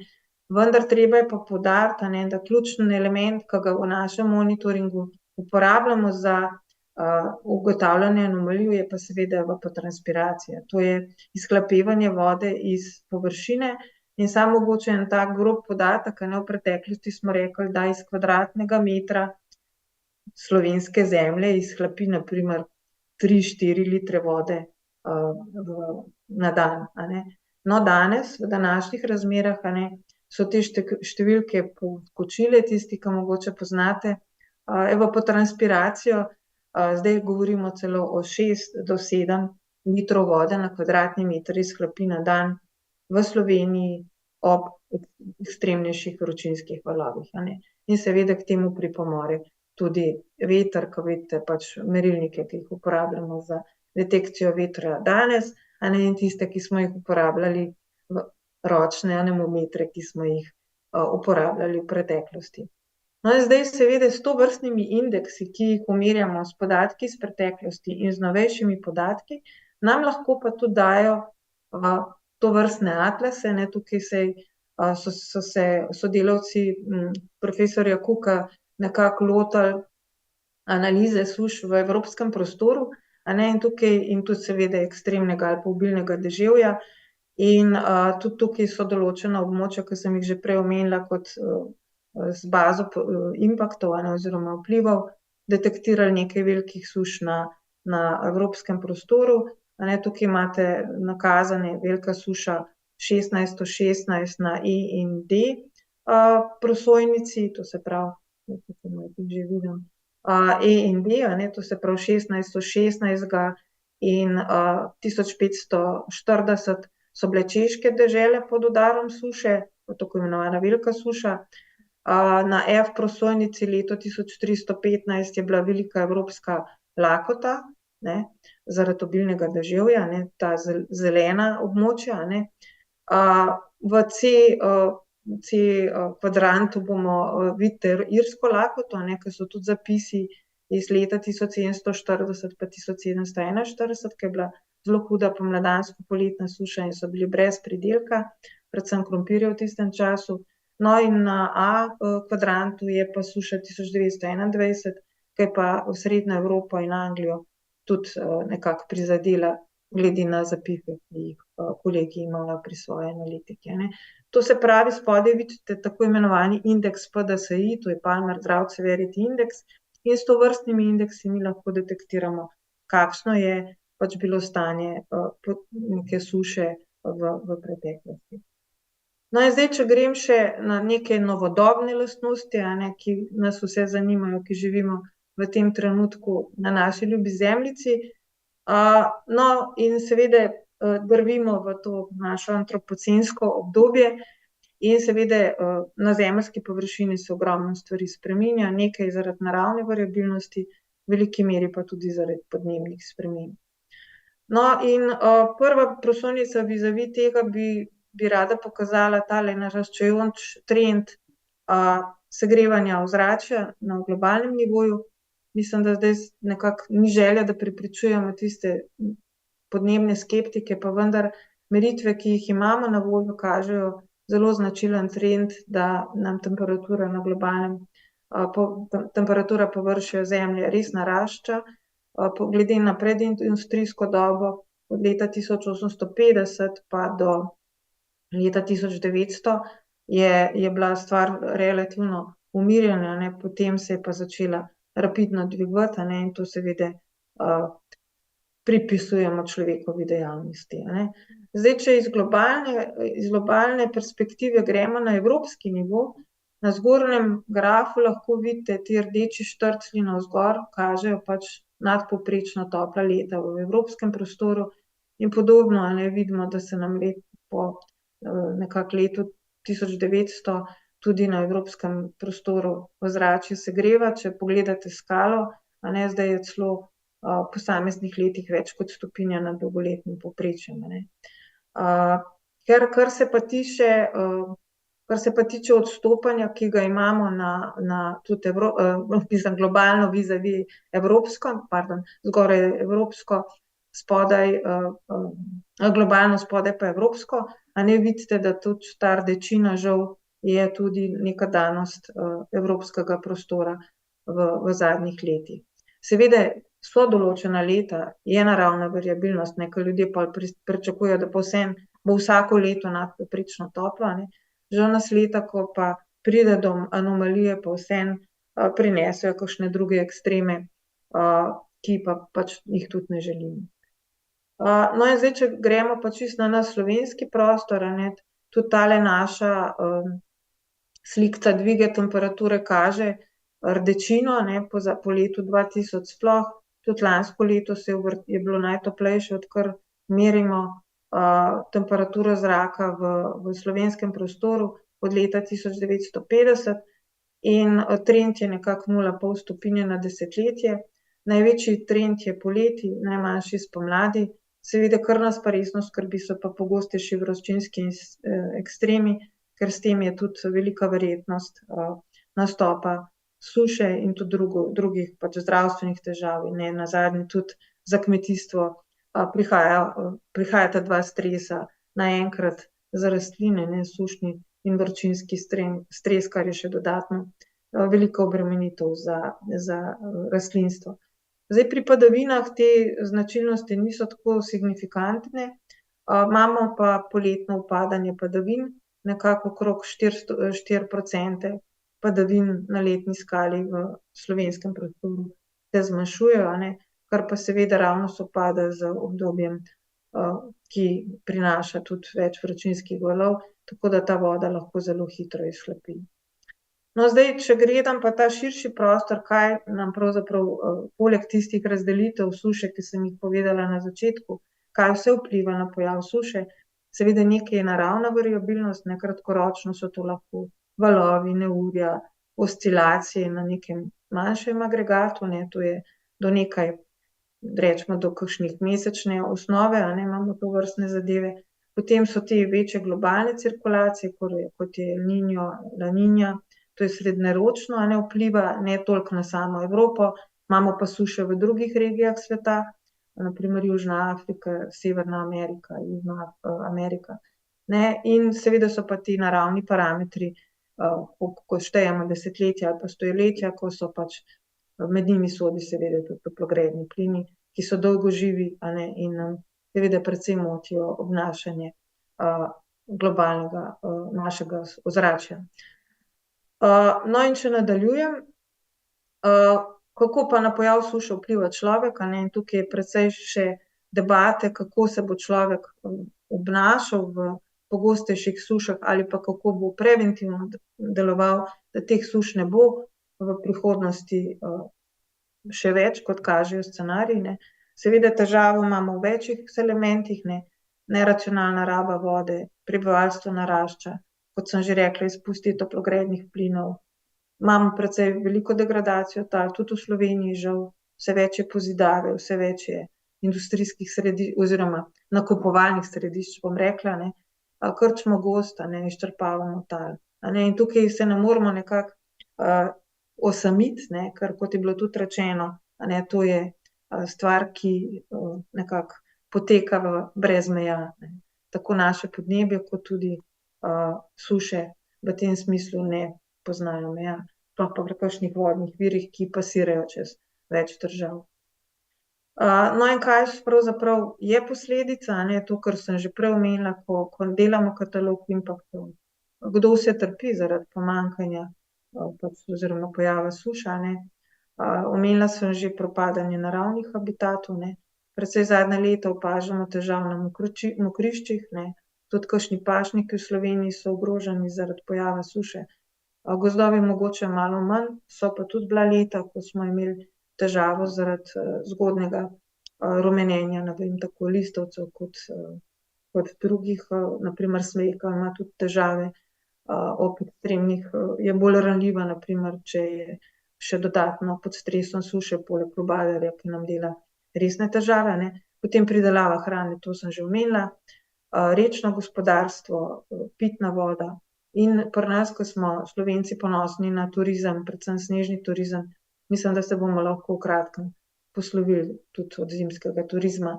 Speaker 1: vendar treba je pa poudariti, da ključni element, ki ga v našem monitoringu uporabljamo za ugotavljanje anomalij, je pa seveda evapotranspiracija. To je izhlapevanje vode iz površine in samo mogoče en tak grob podatek, v preteklosti smo rekli, da iz kvadratnega metra slovenske zemlje izhlapi na primer 3-4 litre vode na dan, No, danes, v današnjih razmerah, so te številke poskočile, tisti, ki mogoče poznate evapotranspiracijo, zdaj govorimo celo o 6 do 7 litrov vode na kvadratni meter izhlapi na dan v Sloveniji ob ekstremnejših vročinskih valovih, In seveda k temu pripomore tudi veter, ko vidite pač merilnike, ki jih uporabljamo za detekcijo vetra danes, in tiste, ki smo jih uporabljali, ročne anemometre, ki smo jih uporabljali v preteklosti. No, in zdaj seveda s tovrstnimi indeksi, ki jih umerjamo s podatki iz preteklosti in z novejšimi podatki, nam lahko pa tudi dajo tovrstne atlase, tukaj so se sodelavci profesorja Cooka nekako lotili analize suš v evropskem prostoru, in tudi seveda ekstremnega ali pa obilnega deževja, in tudi tukaj so določena območja, ki sem jih že prej omenila, kot z bazo impaktov oziroma vplivov detektirali nekaj velikih suš na evropskem prostoru, tukaj imate nakazane velika suša 1616 na E in D prosojnici, to se pravi, že vidim, E in D, to se pravi 1616 in 1540 so bile češke dežele pod udarom suše, tako imenovana velika suša, na F prosojnici leto 1315 je bila velika evropska lakota, zaradi obilnega deževja, ta zelena območja, v C kvadrantu vidite irsko lakoto, ki so tudi zapisi iz leta 1740 pa 1741, ki je bila zelo huda pomladansko-poletna suša in so bili brez pridelka, predvsem krompirja v tistem času. No in na A kvadrantu je pa suša 1921, ki je pa v Srednjo Evropo in Anglijo tudi nekako prizadela, glede na zapihe, ki jih kolegi imajo pri svoji analitiki. To se pravi, spodaj vidite tako imenovani indeks PDSI, to je Palmer Drought Severity Index, in s tovrstnimi indeksi mi lahko detektiramo, kakšno je pač bilo stanje neke suše v preteklosti. No in zdaj, če grem še na neke novodobne lastnosti, ki nas vse zanimajo, ki živimo v tem trenutku na naši ljubi zemljici. No in seveda drvimo v to našo antropocensko obdobje in seveda na zemeljski površini se ogromno stvari spreminja, nekaj zaradi naravne variabilnosti, v veliki meri pa tudi zaradi podnebnih sprememb. No in prva prosojnica vizavi tega bi rada pokazala tale naraščajoč trend segrevanja ozračja na globalnem nivoju. Mislim, da zdaj nekako ni želja, da prepričujemo tiste podnebne skeptike, pa vendar meritve, ki jih imamo na voljo, kažejo zelo značilen trend, da nam temperatura na globalnem, temperatura površja Zemlje res narašča. Glede na predindustrijsko dobo od leta 1850 pa do leta 1900 je bila stvar relativno umirjena, potem se je pa začela rapidno dvigovati, in to seveda pripisujemo človekovi dejavnosti. Zdaj, če iz globalne perspektive gremo na evropski nivo, na zgornjem grafu lahko vidite ti rdeči štrclji navzgor, kažejo pač nadpovprečno topla leta v evropskem prostoru in podobno, vidimo, da se nam po nekako letu 1900 tudi na evropskem prostoru ozračje segreva. Če pogledate skalo, zdaj je celo v posameznih letih več kot stopinja nad dolgoletnim povprečjem. Kar se pa tiče odstopanja, ki ga imamo na tudi globalno vizavi evropsko, zgoraj evropsko, spodaj globalno, spodaj pa evropsko, vidite, da tudi ta rdečina žal je tudi neka danost evropskega prostora v zadnjih letih. Seveda so določena leta, je naravna variabilnost, ker ljudje pa pričakujejo, da bo vsako leto nadpovprečno toplo, žal nas leta, ko pa pride do anomalije, pa vseeno prinesejo kakšne druge ekstreme, ki pa pač jih tudi ne želimo. No in zdaj, če gremo pa čisto na naš slovenski prostor, tudi tale naša slika dviga temperature kaže rdečino, po letu 2000 sploh, tudi lansko leto je bilo najtoplejše, odkar merimo temperaturo zraka v slovenskem prostoru od leta 1950 in trend je nekako 0,5 stopinje na desetletje. Največji trend je poleti, najmanjši spomladi. Seveda, kar nas pa resno skrbi, so pa pogostejši vročinski ekstremi, ker s tem je tudi velika verjetnost nastopa suše in tudi drugih pač zdravstvenih težav in nenazadnje tudi za kmetijstvo prihajata dva stresa naenkrat za rastline, sušni in vročinski stres, kar je še dodatno velika obremenitev za rastlinstvo. Zdaj, pri padavinah te značilnosti niso tako signifikantne, imamo pa poletno upadanje padavin, nekako okrog 4% padavin na letni skali v slovenskem prostoru se zmanjšujejo, kar pa seveda ravno sovpada z obdobjem, ki prinaša tudi več vročinskih valov, tako da ta voda lahko zelo hitro izhlapi. No, zdaj, če gledam pa ta širši prostor, kaj nam pravzaprav poleg tistih razdelitev suše, ki sem jih povedala na začetku, kaj vse vpliva na pojav suše, seveda nekaj je naravna variabilnost, kratkoročno so to lahko valovi, neurja, oscilacije na nekem manjšem agregatu, to je do nekaj, rečemo do kakšnih mesečne osnove, imamo tovrstne zadeve. Potem so te večje globalne cirkulacije, kot je El Niño, La Niña, to je srednjeročno, vpliva ne toliko na samo Evropo, imamo pa suše v drugih regijah sveta, na primer Južna Afrika, Severna Amerika, Južna Amerika. In seveda so pa ti naravni parametri ko štejemo desetletja ali pa stoletja, ko so pač med njimi sodi seveda tudi toplogredni plini, ki so dolgoživi, a ne, in nam seveda predvsem motijo obnašanje globalnega našega ozračja. No, in če nadaljujem, kako pa na pojav suše vpliva človek, a ne, in tukaj je precej še debate, kako se bo človek obnašal v pogostejših sušah ali pa kako bo preventivno deloval, da teh suš ne bo v prihodnosti še več, kot kažejo scenariji, ne. Seveda težavo imamo v večjih elementih, ne, neracionalna raba vode, prebivalstvo narašča, kot sem že rekla, izpusti toplogrednih plinov. Imamo precej veliko degradacijo tal, tudi v Sloveniji žal, vse več je pozidave, vse več je industrijskih središč oziroma nakupovalnih središč, bom rekla, ne. Krčimo gozd, a ne, izčrpavamo tal, a ne, in tukaj se ne moremo nekako osamiti, ne, ker kot je bilo tudi rečeno, a ne, to je stvar, ki nekako poteka brez meja, ne. Tako naše podnebje kot tudi suše v tem smislu ne poznajo meja, sploh pa pri kakšnih vodnih virih, ki pasirajo čez več držav. No, in kaj pravzaprav je posledica, a ne, to, kar sem že prej omenila, ko delamo katalog impaktov, kdo vse trpi zaradi pomanjkanja pač oziroma pojava suš, a ne. Omenila sem že propadanje naravnih habitatov, ne, precej zadnja leta opažamo težave na mokriščih, ne, tudi kakšni pašniki v Sloveniji so ogroženi zaradi pojava suše. Gozdovi mogoče malo manj, so pa tudi bila leta, ko smo imeli težavo zaradi zgodnjega rumenenja, ne vem, tako listovcev kot drugih, na primer smreka ima tudi težave ob ekstremnih, je bolj ranljiva, na primer, če je še dodatno pod stresom suše, poleg lubadarja, ki nam dela resne težave, ne. Potem pridelava hrane, to sem že omenila, rečno gospodarstvo, pitna voda in pri nas, ko smo Slovenci ponosni na turizem, predvsem snežni turizem, mislim, da se bomo lahko v kratkem poslovili tudi od zimskega turizma,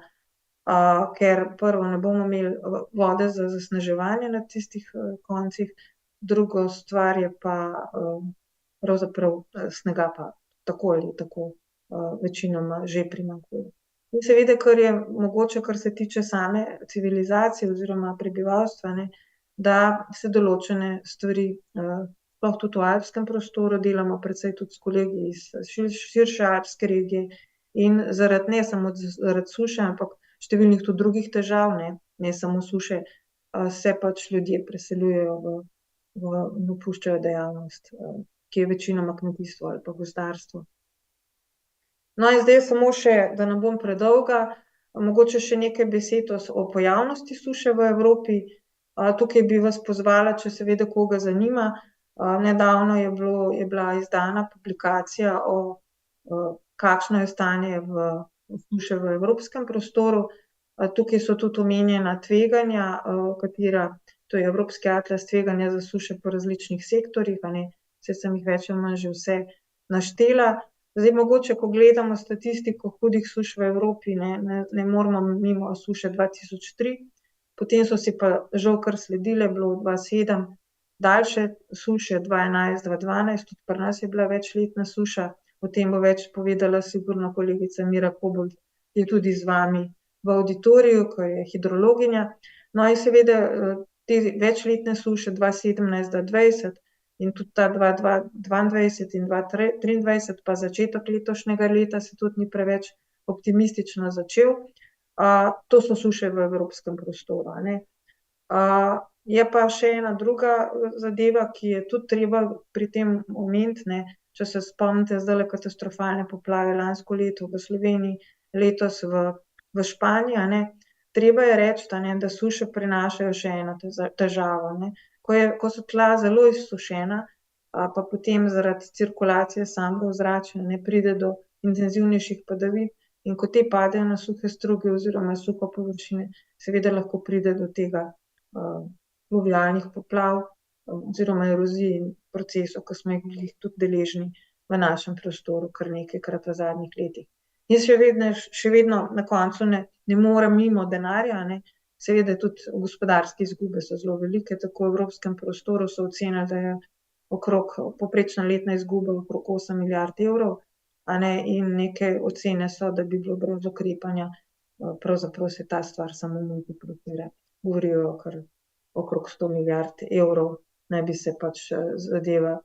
Speaker 1: ker prvo ne bomo imeli vode za zasneževanje na tistih koncih, drugo stvar je pa pravzaprav snega pa tako ali tako večinoma že primanjkuje. In seveda, kar je mogoče, kar se tiče same civilizacije oziroma prebivalstva, ne, da se določene stvari sploh tudi v alpskem prostoru delamo precej tudi s kolegi iz širše alpske regije in ne samo zaradi suše, ampak številnih tudi drugih težav, ne samo suše, se pač ljudje preseljujejo in opuščajo dejavnost, ki je večinoma kmetijstvo ali pa gozdarstvo. No, in zdaj samo še, da ne bom predolga, mogoče še nekaj besed o pojavnosti suše v Evropi. Tukaj bi vas pozvala, če seveda koga zanima, nedavno je bila izdana publikacija o kakšno je stanje suše v evropskem prostoru. Tukaj so tudi omenjena tveganja, katera, to je Evropski atlas tveganja za suše po različnih sektorjih, a ne, saj sem jih več ali manj že vse naštela. Zdaj mogoče, ko gledamo statistiko hudih suš v Evropi, ne moremo mimo suše 2003, potem so si pa žal kar sledile, bilo 2007, daljše suše 2011-2012, tudi pri nas je bila večletna suša, o tem bo več povedala sigurno kolegica Mira Kobold, ki je tudi z vami v avditoriju, ko je hidrologinja. No, in seveda te večletne suše 2017-2020 in tudi ta 2022 in 2023 pa začetek letošnjega leta se tudi ni preveč optimistično začel. To so suše v evropskem prostoru, a ne. Je pa še ena druga zadeva, ki je tudi treba pri tem omeniti, ne, če se spomnite zdajle katastrofalne poplave lansko leto v Sloveniji, letos v Španiji, a ne. Treba je reči, a ne, da suše prinašajo še eno težavo, ne. Ko so tla zelo izsušena, pa potem zaradi cirkulacije samega ozračja ne pride do intenzivnejših padavin, in ko te padejo na suhe struge oziroma suhe površine, seveda lahko pride do tega pluvialnih poplav oziroma erozij in procesov, ki smo jih bili tudi deležni v našem prostoru kar nekajkrat v zadnjih letih. In še vedno na koncu ne morem mimo denarja, ne. Seveda tudi gospodarske izgube so zelo velike, tako v evropskem prostoru so ocenili, da je povprečna letna izguba okrog 8 milijard evrov, in neke ocene so, da bi bilo brez ukrepanja, pravzaprav se ta stvar samo multiplicira. Govorijo kar okrog 100 milijard evrov, naj bi se pač zadeva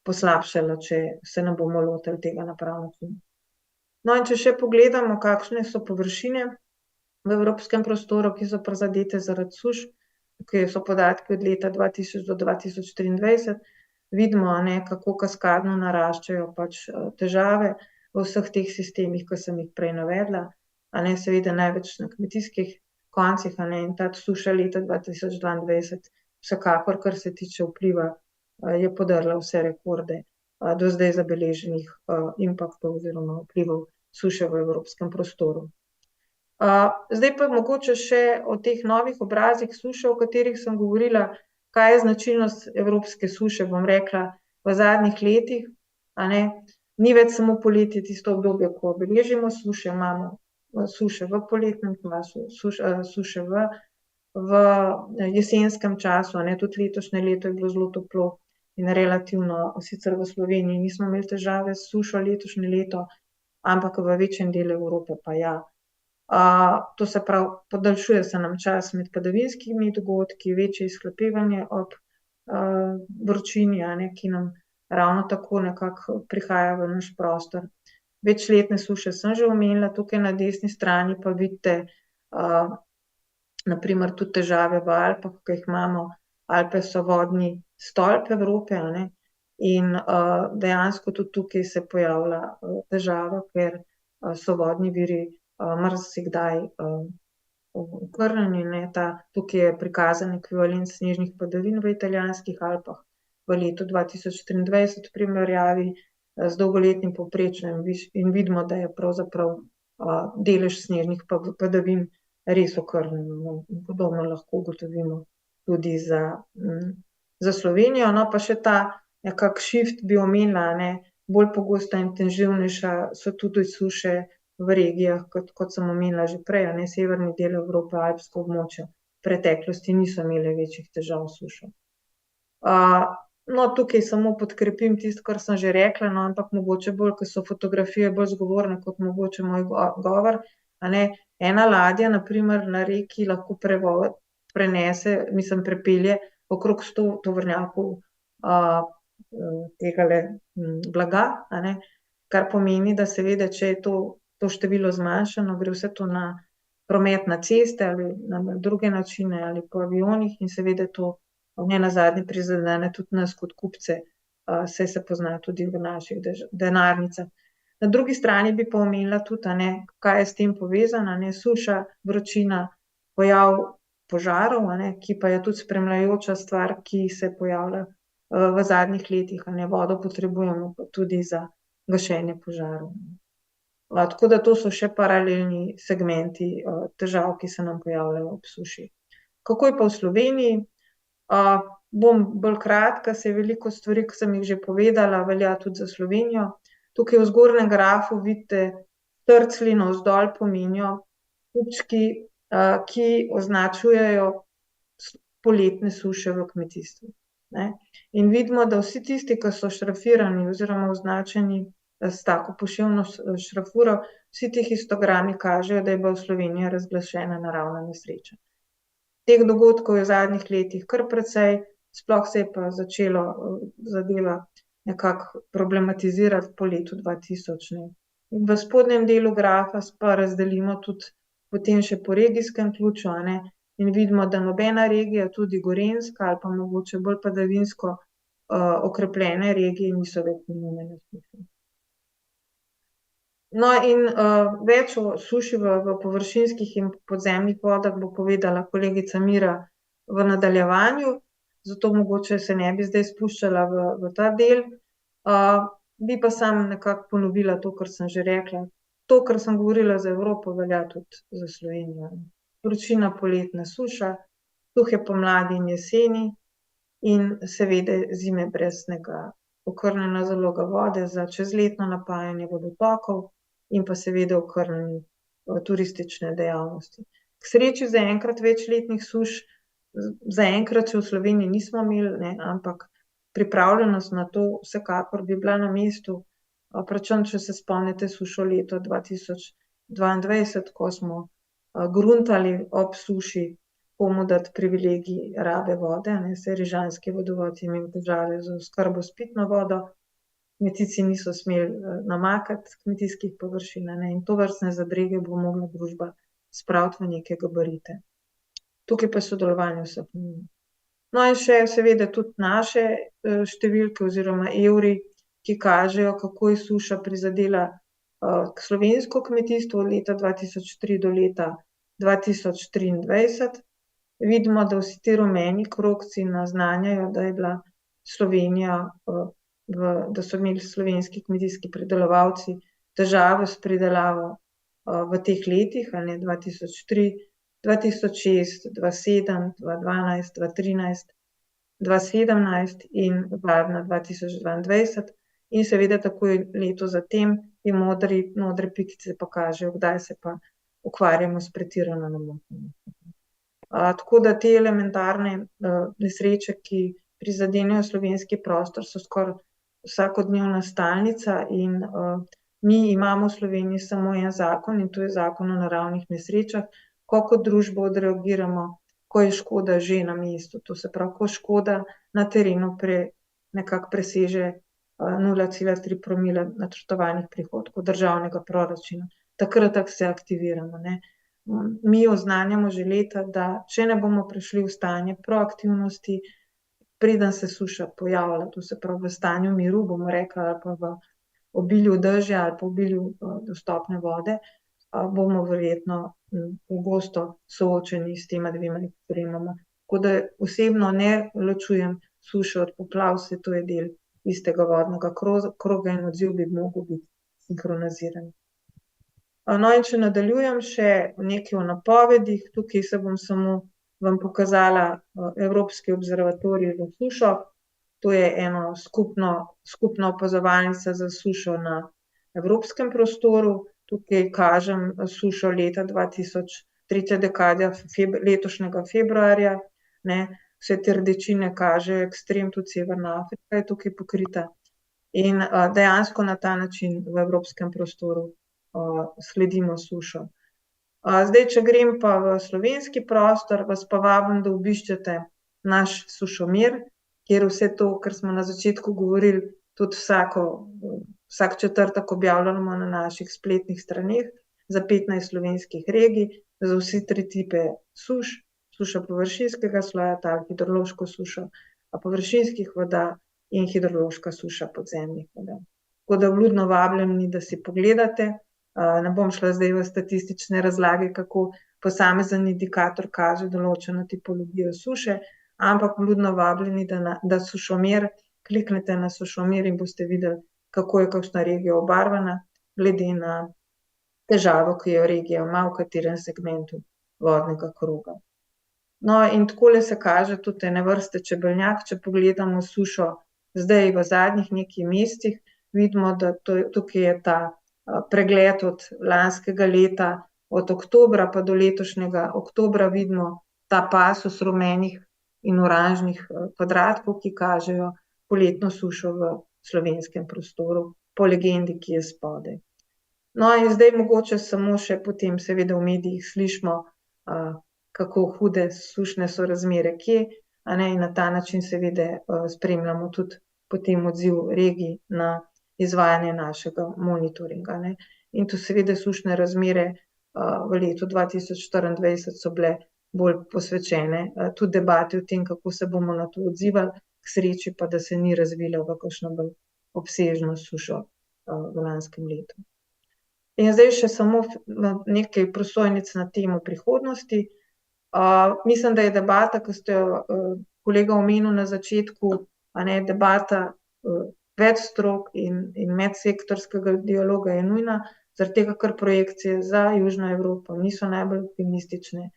Speaker 1: poslabšala, če se ne bomo lotili tega na prav način. No, in če še pogledamo, kakšne so površine v evropskem prostoru, ki so prizadete zaradi suš, tukaj so podatki od leta 2000 do 2023, vidimo, kako kaskadno naraščajo pač težave v vseh teh sistemih, ki sem jih prej navedla, seveda največ na kmetijskih koncih, in ta suša leta 2022 vsekakor, kar se tiče vpliva, je podrla vse rekorde do zdaj zabeleženih impaktov oziroma vplivov suše v evropskem prostoru. Zdaj pa mogoče še o teh novih obrazih suše, o katerih sem govorila, kaj je značilnost evropske suše, bom rekla, v zadnjih letih, Ni več samo poletje tisto obdobje, ko beležimo suše, imamo suše v poletnem času, suše v jesenskem času, tudi letošnje leto je bilo zelo toplo in relativno, sicer v Sloveniji nismo imeli težave s sušo letošnje leto, ampak v večjem delu Evrope pa ja. To se pravi, podaljšuje se nam čas med padavinskimi dogodki, večje izhlapevanje ob vročini, ki nam ravno tako nekako prihaja v naš prostor. Večletne suše sem že omenila, tukaj na desni strani pa vidite na primer tudi težave v Alpah, ki jih imamo. Alpe so vodni stolp Evrope, in dejansko tudi tukaj se pojavlja težava, ker so vodni viri marsikdaj okrnjeni, tukaj je prikazan ekvivalent snežnih padavin v italijanskih Alpah v letu 2023 v primerjavi z dolgoletnim povprečjem in vidimo, da je pravzaprav delež snežnih padavin res okrnjen. Podobno lahko ugotovimo tudi za Slovenijo. No, pa še ta nekak shift bi omenila, bolj pogosta, intenzivnejša so tudi suše v regijah, kot sem omenila že prej, severni del Evrope, alpsko območje, v preteklosti niso imeli večjih težav s sušo. No, tukaj samo podkrepim tisto, kar sem že rekla, ampak mogoče bolj, ker so fotografije bolj zgovorne kot mogoče moj govor, Ena ladja, na primer, na reki lahko prepelje okrog 100 tovornjakov tegale blaga, kar pomeni, da seveda, če je to število zmanjšano, gre vse to na promet na ceste ali na druge načine ali po avionih in seveda to nenazadnje prizadene tudi nas kot kupce, saj se pozna tudi v naših denarnicah. Na drugi strani bi pa omenila tudi, kaj je s tem povezano, suša, vročina, pojav požarov, ki pa je tudi spremljajoča stvar, ki se pojavlja v zadnjih letih, vodo potrebujemo tudi za gašenje požarov. Tako da to so še paralelni segmenti težav, ki se nam pojavljajo ob suši. Kako je pa v Sloveniji? Bom bolj kratka, saj veliko stvari, ki sem jih že povedala, velja tudi za Slovenijo. Tukaj v zgornjem grafu vidite trclji navzdol pomenijo kupčki, ki označujejo poletne suše v kmetijstvu. In vidimo, da vsi tisti, ki so šrafirani oziroma označeni s tako poševno šrafuro, vsi ti histogrami kažejo, da je bila v Sloveniji razglašena naravna nesreča. Teh dogodkov je v zadnjih letih kar precej, sploh se je pa začelo zadeva nekako problematizirati po letu 2000. In v spodnjem delu grafa pa razdelimo tudi potem še po regijskem ključu, in vidimo, da nobena regija, tudi gorenjska ali pa mogoče bolj padavinsko okrepljene regije niso več imele suše. No, in več o suši v površinskih in podzemnih vodah bo povedala kolegica Mira v nadaljevanju, zato mogoče se ne bi zdaj spuščala v ta del. Bi pa samo nekako ponovila to, kar sem že rekla. To, kar sem govorila za Evropo, velja tudi za Slovenijo. Vročina, poletna suša, suhe pomladi in jeseni in seveda zime brez snega. Okrnjena zaloga vode za čezletno napajanje vodotokov in pa seveda okrnjene turistične dejavnosti. K sreči zaenkrat večletnih suš, zaenkrat še v Sloveniji nismo imeli, ampak pripravljenost na to vsekakor bi bila na mestu, predvsem če se spomnite sušo leto 2022, ko smo gruntali ob suši, komu dati privilegij rabe vode, saj rižanski vodovod je imel težave z oskrbo s pitno vodo, kmetijci niso smeli namakati kmetijskih površin, in tovrstne zadrege bo mogla družba spraviti v neke gabarite. Tukaj pa je sodelovanje vseh njih. No in še seveda tudi naše številke oziroma evri, ki kažejo, kako je suša prizadela slovensko kmetijstvo od leta 2003 do leta 2023. Vidimo, da vsi ti rumeni krogci naznanjajo, da je bila Slovenija, da so imeli slovenski kmetijski pridelovalci težave s pridelavo v teh letih, 2003, 2006, 2007, 2012, 2013, 2017 in 2022. In seveda takoj leto zatem te modre pikice pa kažejo, kdaj se pa ukvarjamo s pretirano namočenostjo. Tako da te elementarne nesreče, ki prizadenejo slovenski prostor, so skoraj vsakodnevna stalnica in mi imamo v Sloveniji samo en zakon in to je Zakon o naravnih nesrečah, ko kot družba odreagiramo, ko je škoda že na mestu. To se pravi, ko škoda na terenu nekako preseže 0,3 promila načrtovanih prihodkov državnega proračuna. Takrat se aktiviramo. Mi oznanjamo že leta, da če ne bomo prišli v stanje proaktivnosti, preden se suša pojavlja, to se pravi v stanju miru, bomo rekli, ali pa v obilju dežja ali pa v obilju dostopne vode, bomo verjetno pogosto soočeni s tema dvema ekstremoma. Tako da osebno ne ločujem suše od poplav, saj to je del istega vodnega kroga in odziv bi mogel biti sinhroniziran. No, in če nadaljujem še nekaj o napovedih, tukaj se bom samo vam pokazala Evropski observatorij za sušo. To je ena skupna opazovalnica za sušo na evropskem prostoru. Tukaj kažem sušo leta 2003, dekada letošnjega februarja. Vse te rdečine kažejo ekstrem, tudi Severna Afrika je tukaj pokrita. In dejansko na ta način v evropskem prostoru sledimo sušo. Zdaj, če grem pa v slovenski prostor, vas pa vabim, da obiščete naš sušomir, kjer vse to, kar smo na začetku govorili, tudi vsak četrtek objavljamo na naših spletnih straneh za 15 slovenskih regij, za vse 3 tipe suš, suša površinskega sloja tal, hidrološko sušo površinskih voda in hidrološka suša podzemnih voda. Tako da vljudno vabljeni, da si pogledate. Ne bom šla zdaj v statistične razlage, kako posamezen indikator kaže določeno tipologijo suše, ampak vljudno vabljeni, da sušomir, kliknete na sušomir in boste videli, kako je kakšna regija obarvana, glede na težavo, ki jo regija ima, v katerem segmentu vodnega kroga. No, in takole se kaže tudi ene vrste čebelnjak, če pogledamo sušo zdaj v zadnjih nekaj mesecih, vidimo, da tukaj je ta pregled od lanskega leta, od oktobra pa do letošnjega oktobra vidimo ta pasus rumenih in oranžnih kvadratkov, ki kažejo poletno sušo v slovenskem prostoru, po legendi, ki je spodaj. No, in zdaj mogoče samo še potem seveda v medijih slišimo, kako hude sušne so razmere kje, in na ta način seveda spremljamo tudi potem odziv regij na izvajanje našega monitoringa. In tu seveda sušne razmere v letu 2024 so bile bolj posvečene tudi debati o tem, kako se bomo na to odzivali, k sreči pa, da se ni razvila v kakšno bolj obsežno sušo v lanskem letu. In zdaj še samo nekaj prosojnic na temo prihodnosti. Mislim, da je debata, ki ste jo kolega omenil na začetku, debata več strok in medsektorskega dialoga je nujna, zaradi tega, ker projekcije za Južno Evropo niso najbolj optimistične.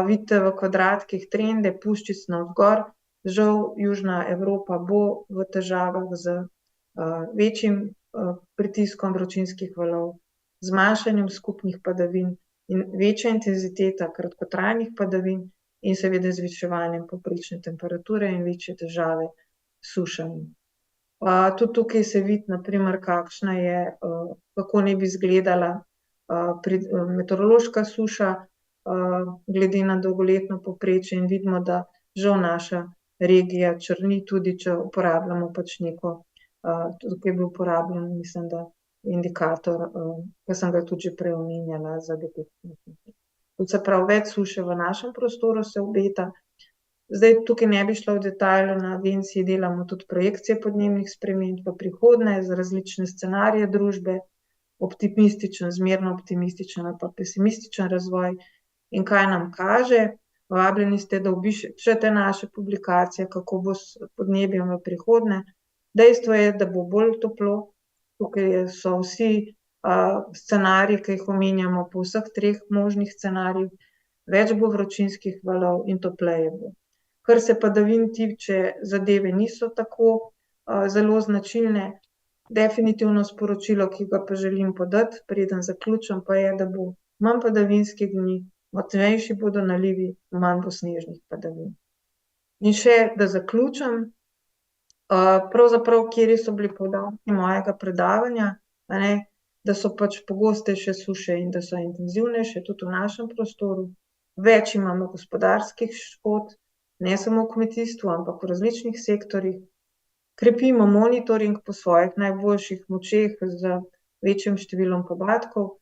Speaker 1: Vidite v kvadratkih trende, puščic navzgor, žal Južna Evropa bo v težavah z večjim pritiskom vročinskih valov, zmanjšanjem skupnih padavin in večja intenziteta kratkotrajnih padavin in seveda zviševanjem povprečne temperature in večje težave sušami. Tudi tukaj se vidi, na primer, kakšna je, kako naj bi izgledala, meteorološka suša, glede na dolgoletno povprečje in vidimo, da žal naša regija črni, tudi če uporabljamo pač neko, tukaj je bil uporabljen, mislim, da indikator, ki sem ga tudi že prej omenjala za detekcijo. To se pravi, več suše v našem prostoru se obeta. Zdaj tukaj ne bi šla v detajle, na agenciji delamo tudi projekcije podnebnih sprememb v prihodnje za različne scenarije družbe, optimističen, zmerno optimističen ali pa pesimističen razvoj. In kaj nam kaže? Vabljeni ste, da obiščete naše publikacije, kako bo s podnebjem v prihodnje. Dejstvo je, da bo bolj toplo, tukaj so vsi, scenariji, ki jih omenjamo, po vseh treh možnih scenarijih, več bo vročinskih valov in topleje bo. Kar se padavin tiče, zadeve niso tako, zelo značilne. Definitivno sporočilo, ki ga pa želim podati, preden zaključim, pa je, da bo manj padavinskih dni, močnejši bodo nalivi, manj bo snežnih padavin. In še, da zaključim, pravzaprav, kateri so bili poudarki mojega predavanja, a ne, da so pač pogostejše suše in da so intenzivnejše tudi v našem prostoru. Več imamo gospodarskih škod, ne samo v kmetijstvu, ampak v različnih sektorjih. Krepimo monitoring po svojih najboljših močeh z večjim številom podatkov.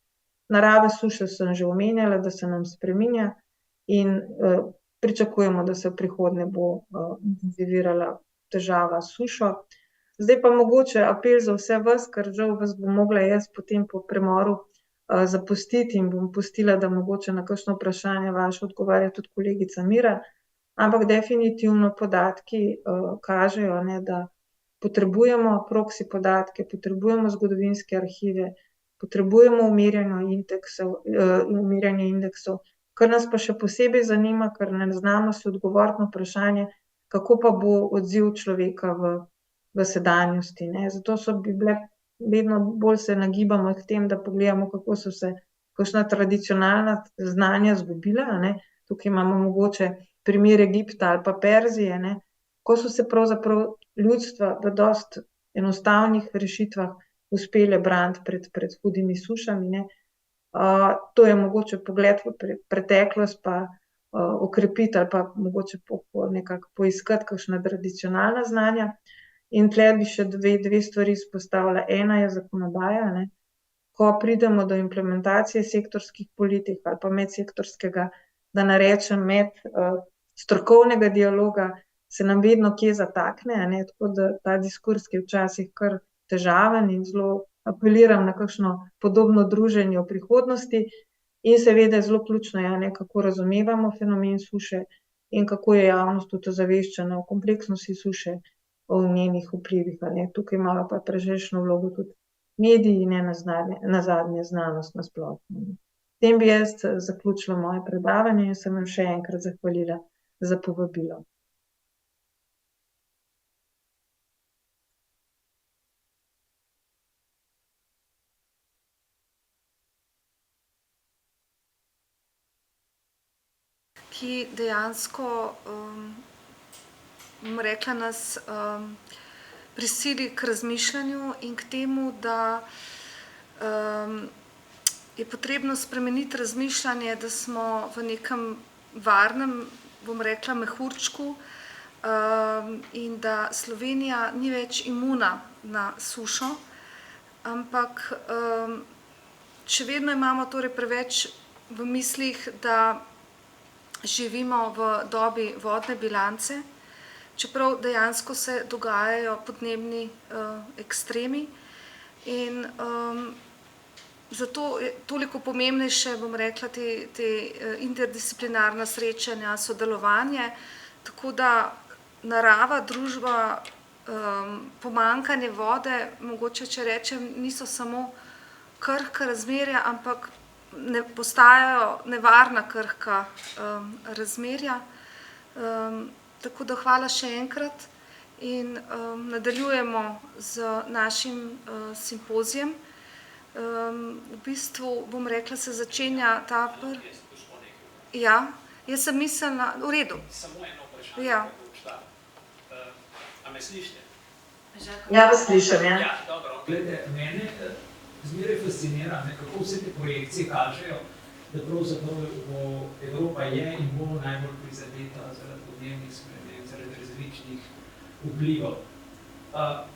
Speaker 1: Narave suše sem že omenjala, da se nam spreminja in, pričakujemo, da se v prihodnje bo, intenzivirala težava s sušo. Zdaj pa mogoče apel za vse vas, ker žal vas bom mogla jaz potem po premoru, zapustiti in bom pustila, da mogoče na kakšno vprašanje vaše odgovarja tudi kolegica Mira. Ampak definitivno podatki, kažejo, ne, da potrebujemo proxy podatke, potrebujemo zgodovinske arhive, potrebujemo umirjanje indeksov, kar nas pa še posebej zanima, ker ne znamo si odgovoriti na vprašanje, kako pa bo odziv človeka v sedanjosti, ne. Zato bi bile, vedno bolj se nagibamo k temu, da pogledamo, kako so se kakšna tradicionalna znanja izgubila, a ne. Tukaj imamo mogoče primer Egipta ali pa Perzije, ne, ko so se pravzaprav ljudstva v dosti enostavnih rešitvah uspele braniti pred hudimi sušami, ne. To je mogoče pogled v preteklost pa, okrepiti ali pa mogoče nekako poiskati kakšna tradicionalna znanja. In tule bi še dve stvari izpostavila. Ena je zakonodaja, ne. Ko pridemo do implementacije sektorskih politik ali pa medsektorskega, da ne rečem strokovnega dialoga, se nam vedno kje zatakne, a ne, tako da ta diskurz, ki je včasih kar težaven in zelo apeliram na kakšno podobno druženje v prihodnosti. In seveda je zelo ključno, a ne, kako razumevamo fenomen suše in kako je javnost tudi ozaveščena o kompleksnosti suše, o njenih vplivih, a ne. Tukaj imajo pa precejšnjo vlogo tudi mediji in nenazadnje znanost nasploh. S tem bi jaz zaključila moje predavanje in se vam še enkrat zahvalila za povabilo.
Speaker 2: Ki dejansko, bom rekla, nas, prisili k razmišljanju in k temu, da, je potrebno spremeniti razmišljanje, da smo v nekem varnem, bom rekla, mehurčku, in da Slovenija ni več imuna na sušo, ampak, še vedno imamo torej preveč v mislih, da živimo v dobi vodne bilance, čeprav dejansko se dogajajo podnebni, ekstremi in, zato je toliko pomembnejše, bom rekla, te interdisciplinarna srečanja, sodelovanje, tako da narava, družba, pomanjkanje vode, mogoče, če rečem, niso samo krhka razmerja, ampak postajajo nevarna krhka, razmerja. Tako da hvala še enkrat in, nadaljujemo z našim, simpozijem. V bistvu, bom rekla, se začenja ta Ja, jaz sem mislila, v redu. Ja.
Speaker 3: A me slišite?
Speaker 1: Ja, vas slišim, ja.
Speaker 3: Ja, dobro. Glede, mene zmeraj fascinira, kako vse te projekcije kažejo, da pravzaprav Evropa je in bo najbolj prizadeta zaradi podnebnih sprememb, zaradi različnih vplivov.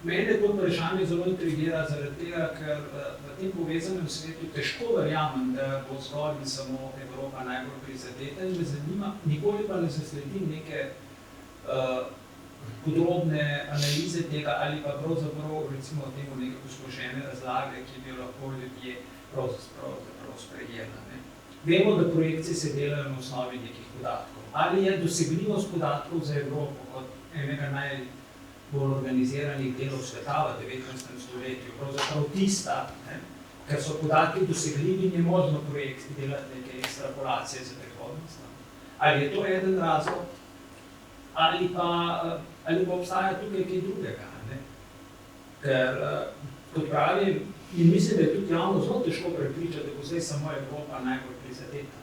Speaker 3: Mene to vprašanje zelo intrigira zaradi tega, ker v tem povezanem svetu težko verjamem, da bo zgolj in samo Evropa najbolj prizadeta in me zanima, nikoli pa ne zasledim neke podrobne analize tega ali pa pravzaprav recimo temu neke posplošene razlage, ki bi jo lahko ljudje pravzaprav sprejela. Vemo, da projekcije se delajo na osnovi nekih podatkov. Ali je dosegljivost podatkov za Evropo kot enega najbolj organiziranih delov sveta v 19. stoletju pravzaprav tista, ker so podatki dosegljivi, ni možno projekti delati neke ekstrapolacije za prihodnost. Ali je to eden razlog? Ali pa obstaja tukaj kaj drugega. Ker, kot pravim, in mislim, da je tudi javno zelo težko prepričati, da bo zdaj samo Evropa najbolj prizadeta.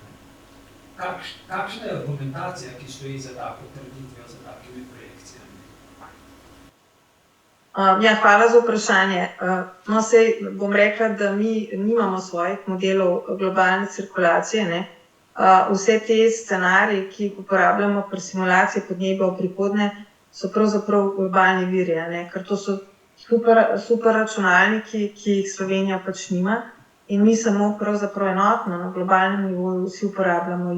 Speaker 3: Kakšna je argumentacija, ki stoji za tako trditvijo, za takimi projekcijami?
Speaker 1: Ja, hvala za vprašanje. No, saj bom rekla, da mi nimamo svojih modelov globalne cirkulacije, ne. Vse te scenariji, ki jih uporabljamo pri simulaciji podnebja v prihodnje, so pravzaprav globalni viri, ne, ker to so super računalniki, ki jih Slovenija pač nima in mi samo pravzaprav enotno na globalnem nivoju vsi uporabljamo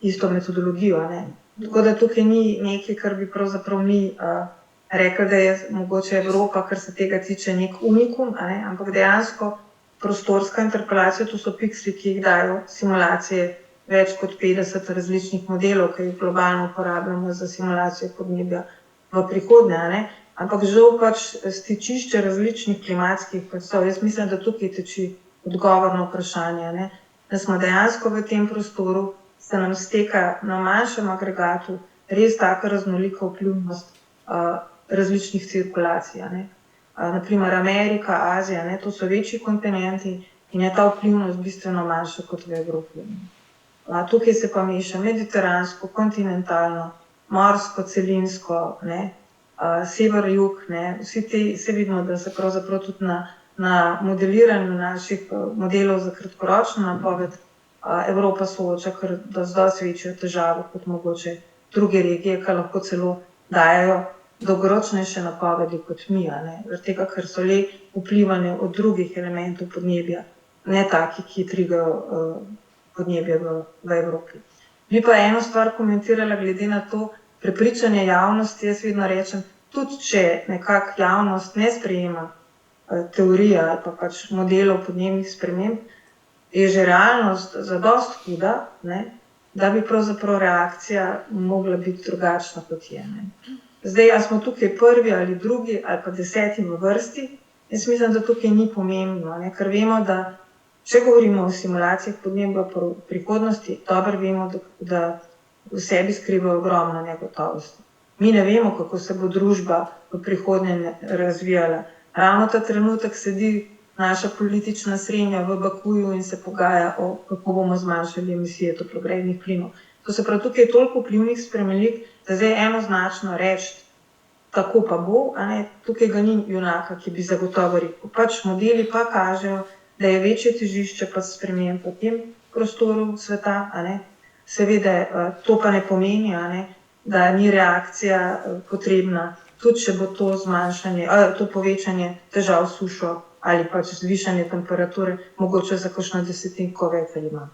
Speaker 1: isto metodologijo, ne. Tako da tukaj ni nekaj, kar bi pravzaprav mi rekli, da je mogoče Evropa, kar se tega tiče, nek unikum, ne, ampak dejansko prostorska interpolacija, to so piksli, ki jih dajo simulacije več kot 50 različnih modelov, ki jih globalno uporabljamo za simulacijo podnebja v prihodnje, ne. Ampak žal pač stičišče različnih klimatskih predstav. Jaz mislim, da tukaj teči odgovor na vprašanje, ne. Da smo dejansko v tem prostoru, se nam steka na manjšem agregatu res taka raznolika vplivnost različnih cirkulacij, ne. Na primer Amerika, Azija, ne, to so večji kontinenti in je ta vplivnost bistveno manjša kot v Evropi. Tukaj se pa meša mediteransko, kontinentalno, morsko, celinsko, ne, sever-jug, ne, vse vidimo, da se pravzaprav tudi na modeliranju naših modelov za kratkoročno napoved Evropa sooča kar z dosti večjo težavo kot mogoče druge regije, ki lahko celo dajejo dolgoročnejše napovedi kot mi, zaradi tega, ker so le vplivane od drugih elementov podnebja, ne taki, ki trigajo podnebje v Evropi. Bi pa eno stvar komentirala glede na to prepričanje javnosti, jaz vedno rečem, tudi če nekako javnost ne sprejema teorije ali pa pač modelov podnebnih sprememb, je že realnost zadosti huda, ne, da bi pravzaprav reakcija mogla biti drugačna kot je, ne. Zdaj, ali smo tukaj prvi ali drugi ali pa 10. v vrsti, jaz mislim, da tukaj ni pomembno, ne, ker vemo, da če govorimo o simulacijah podnebja v prihodnosti, dobro vemo, da v sebi skrivajo ogromno negotovosti. Mi ne vemo, kako se bo družba v prihodnje razvijala. Ravno ta trenutek sedi naša politična srenja v Bakuju in se pogaja o, kako bomo zmanjšali emisije toplogrednih plinov. To se pravi, tukaj je toliko vplivnih spremenljivk, da zdaj enoznačno reči, tako pa bo, tukaj ga ni junaka, ki bi zagotovo rekel. Pač modeli pa kažejo, da je večje težišče pa sprememb v tem prostoru sveta, seveda to pa ne pomeni, da ni reakcija potrebna, tudi če bo to to povečanje težav s sušo ali pač zvišanje temperature, mogoče za kakšno desetinko več ali manj.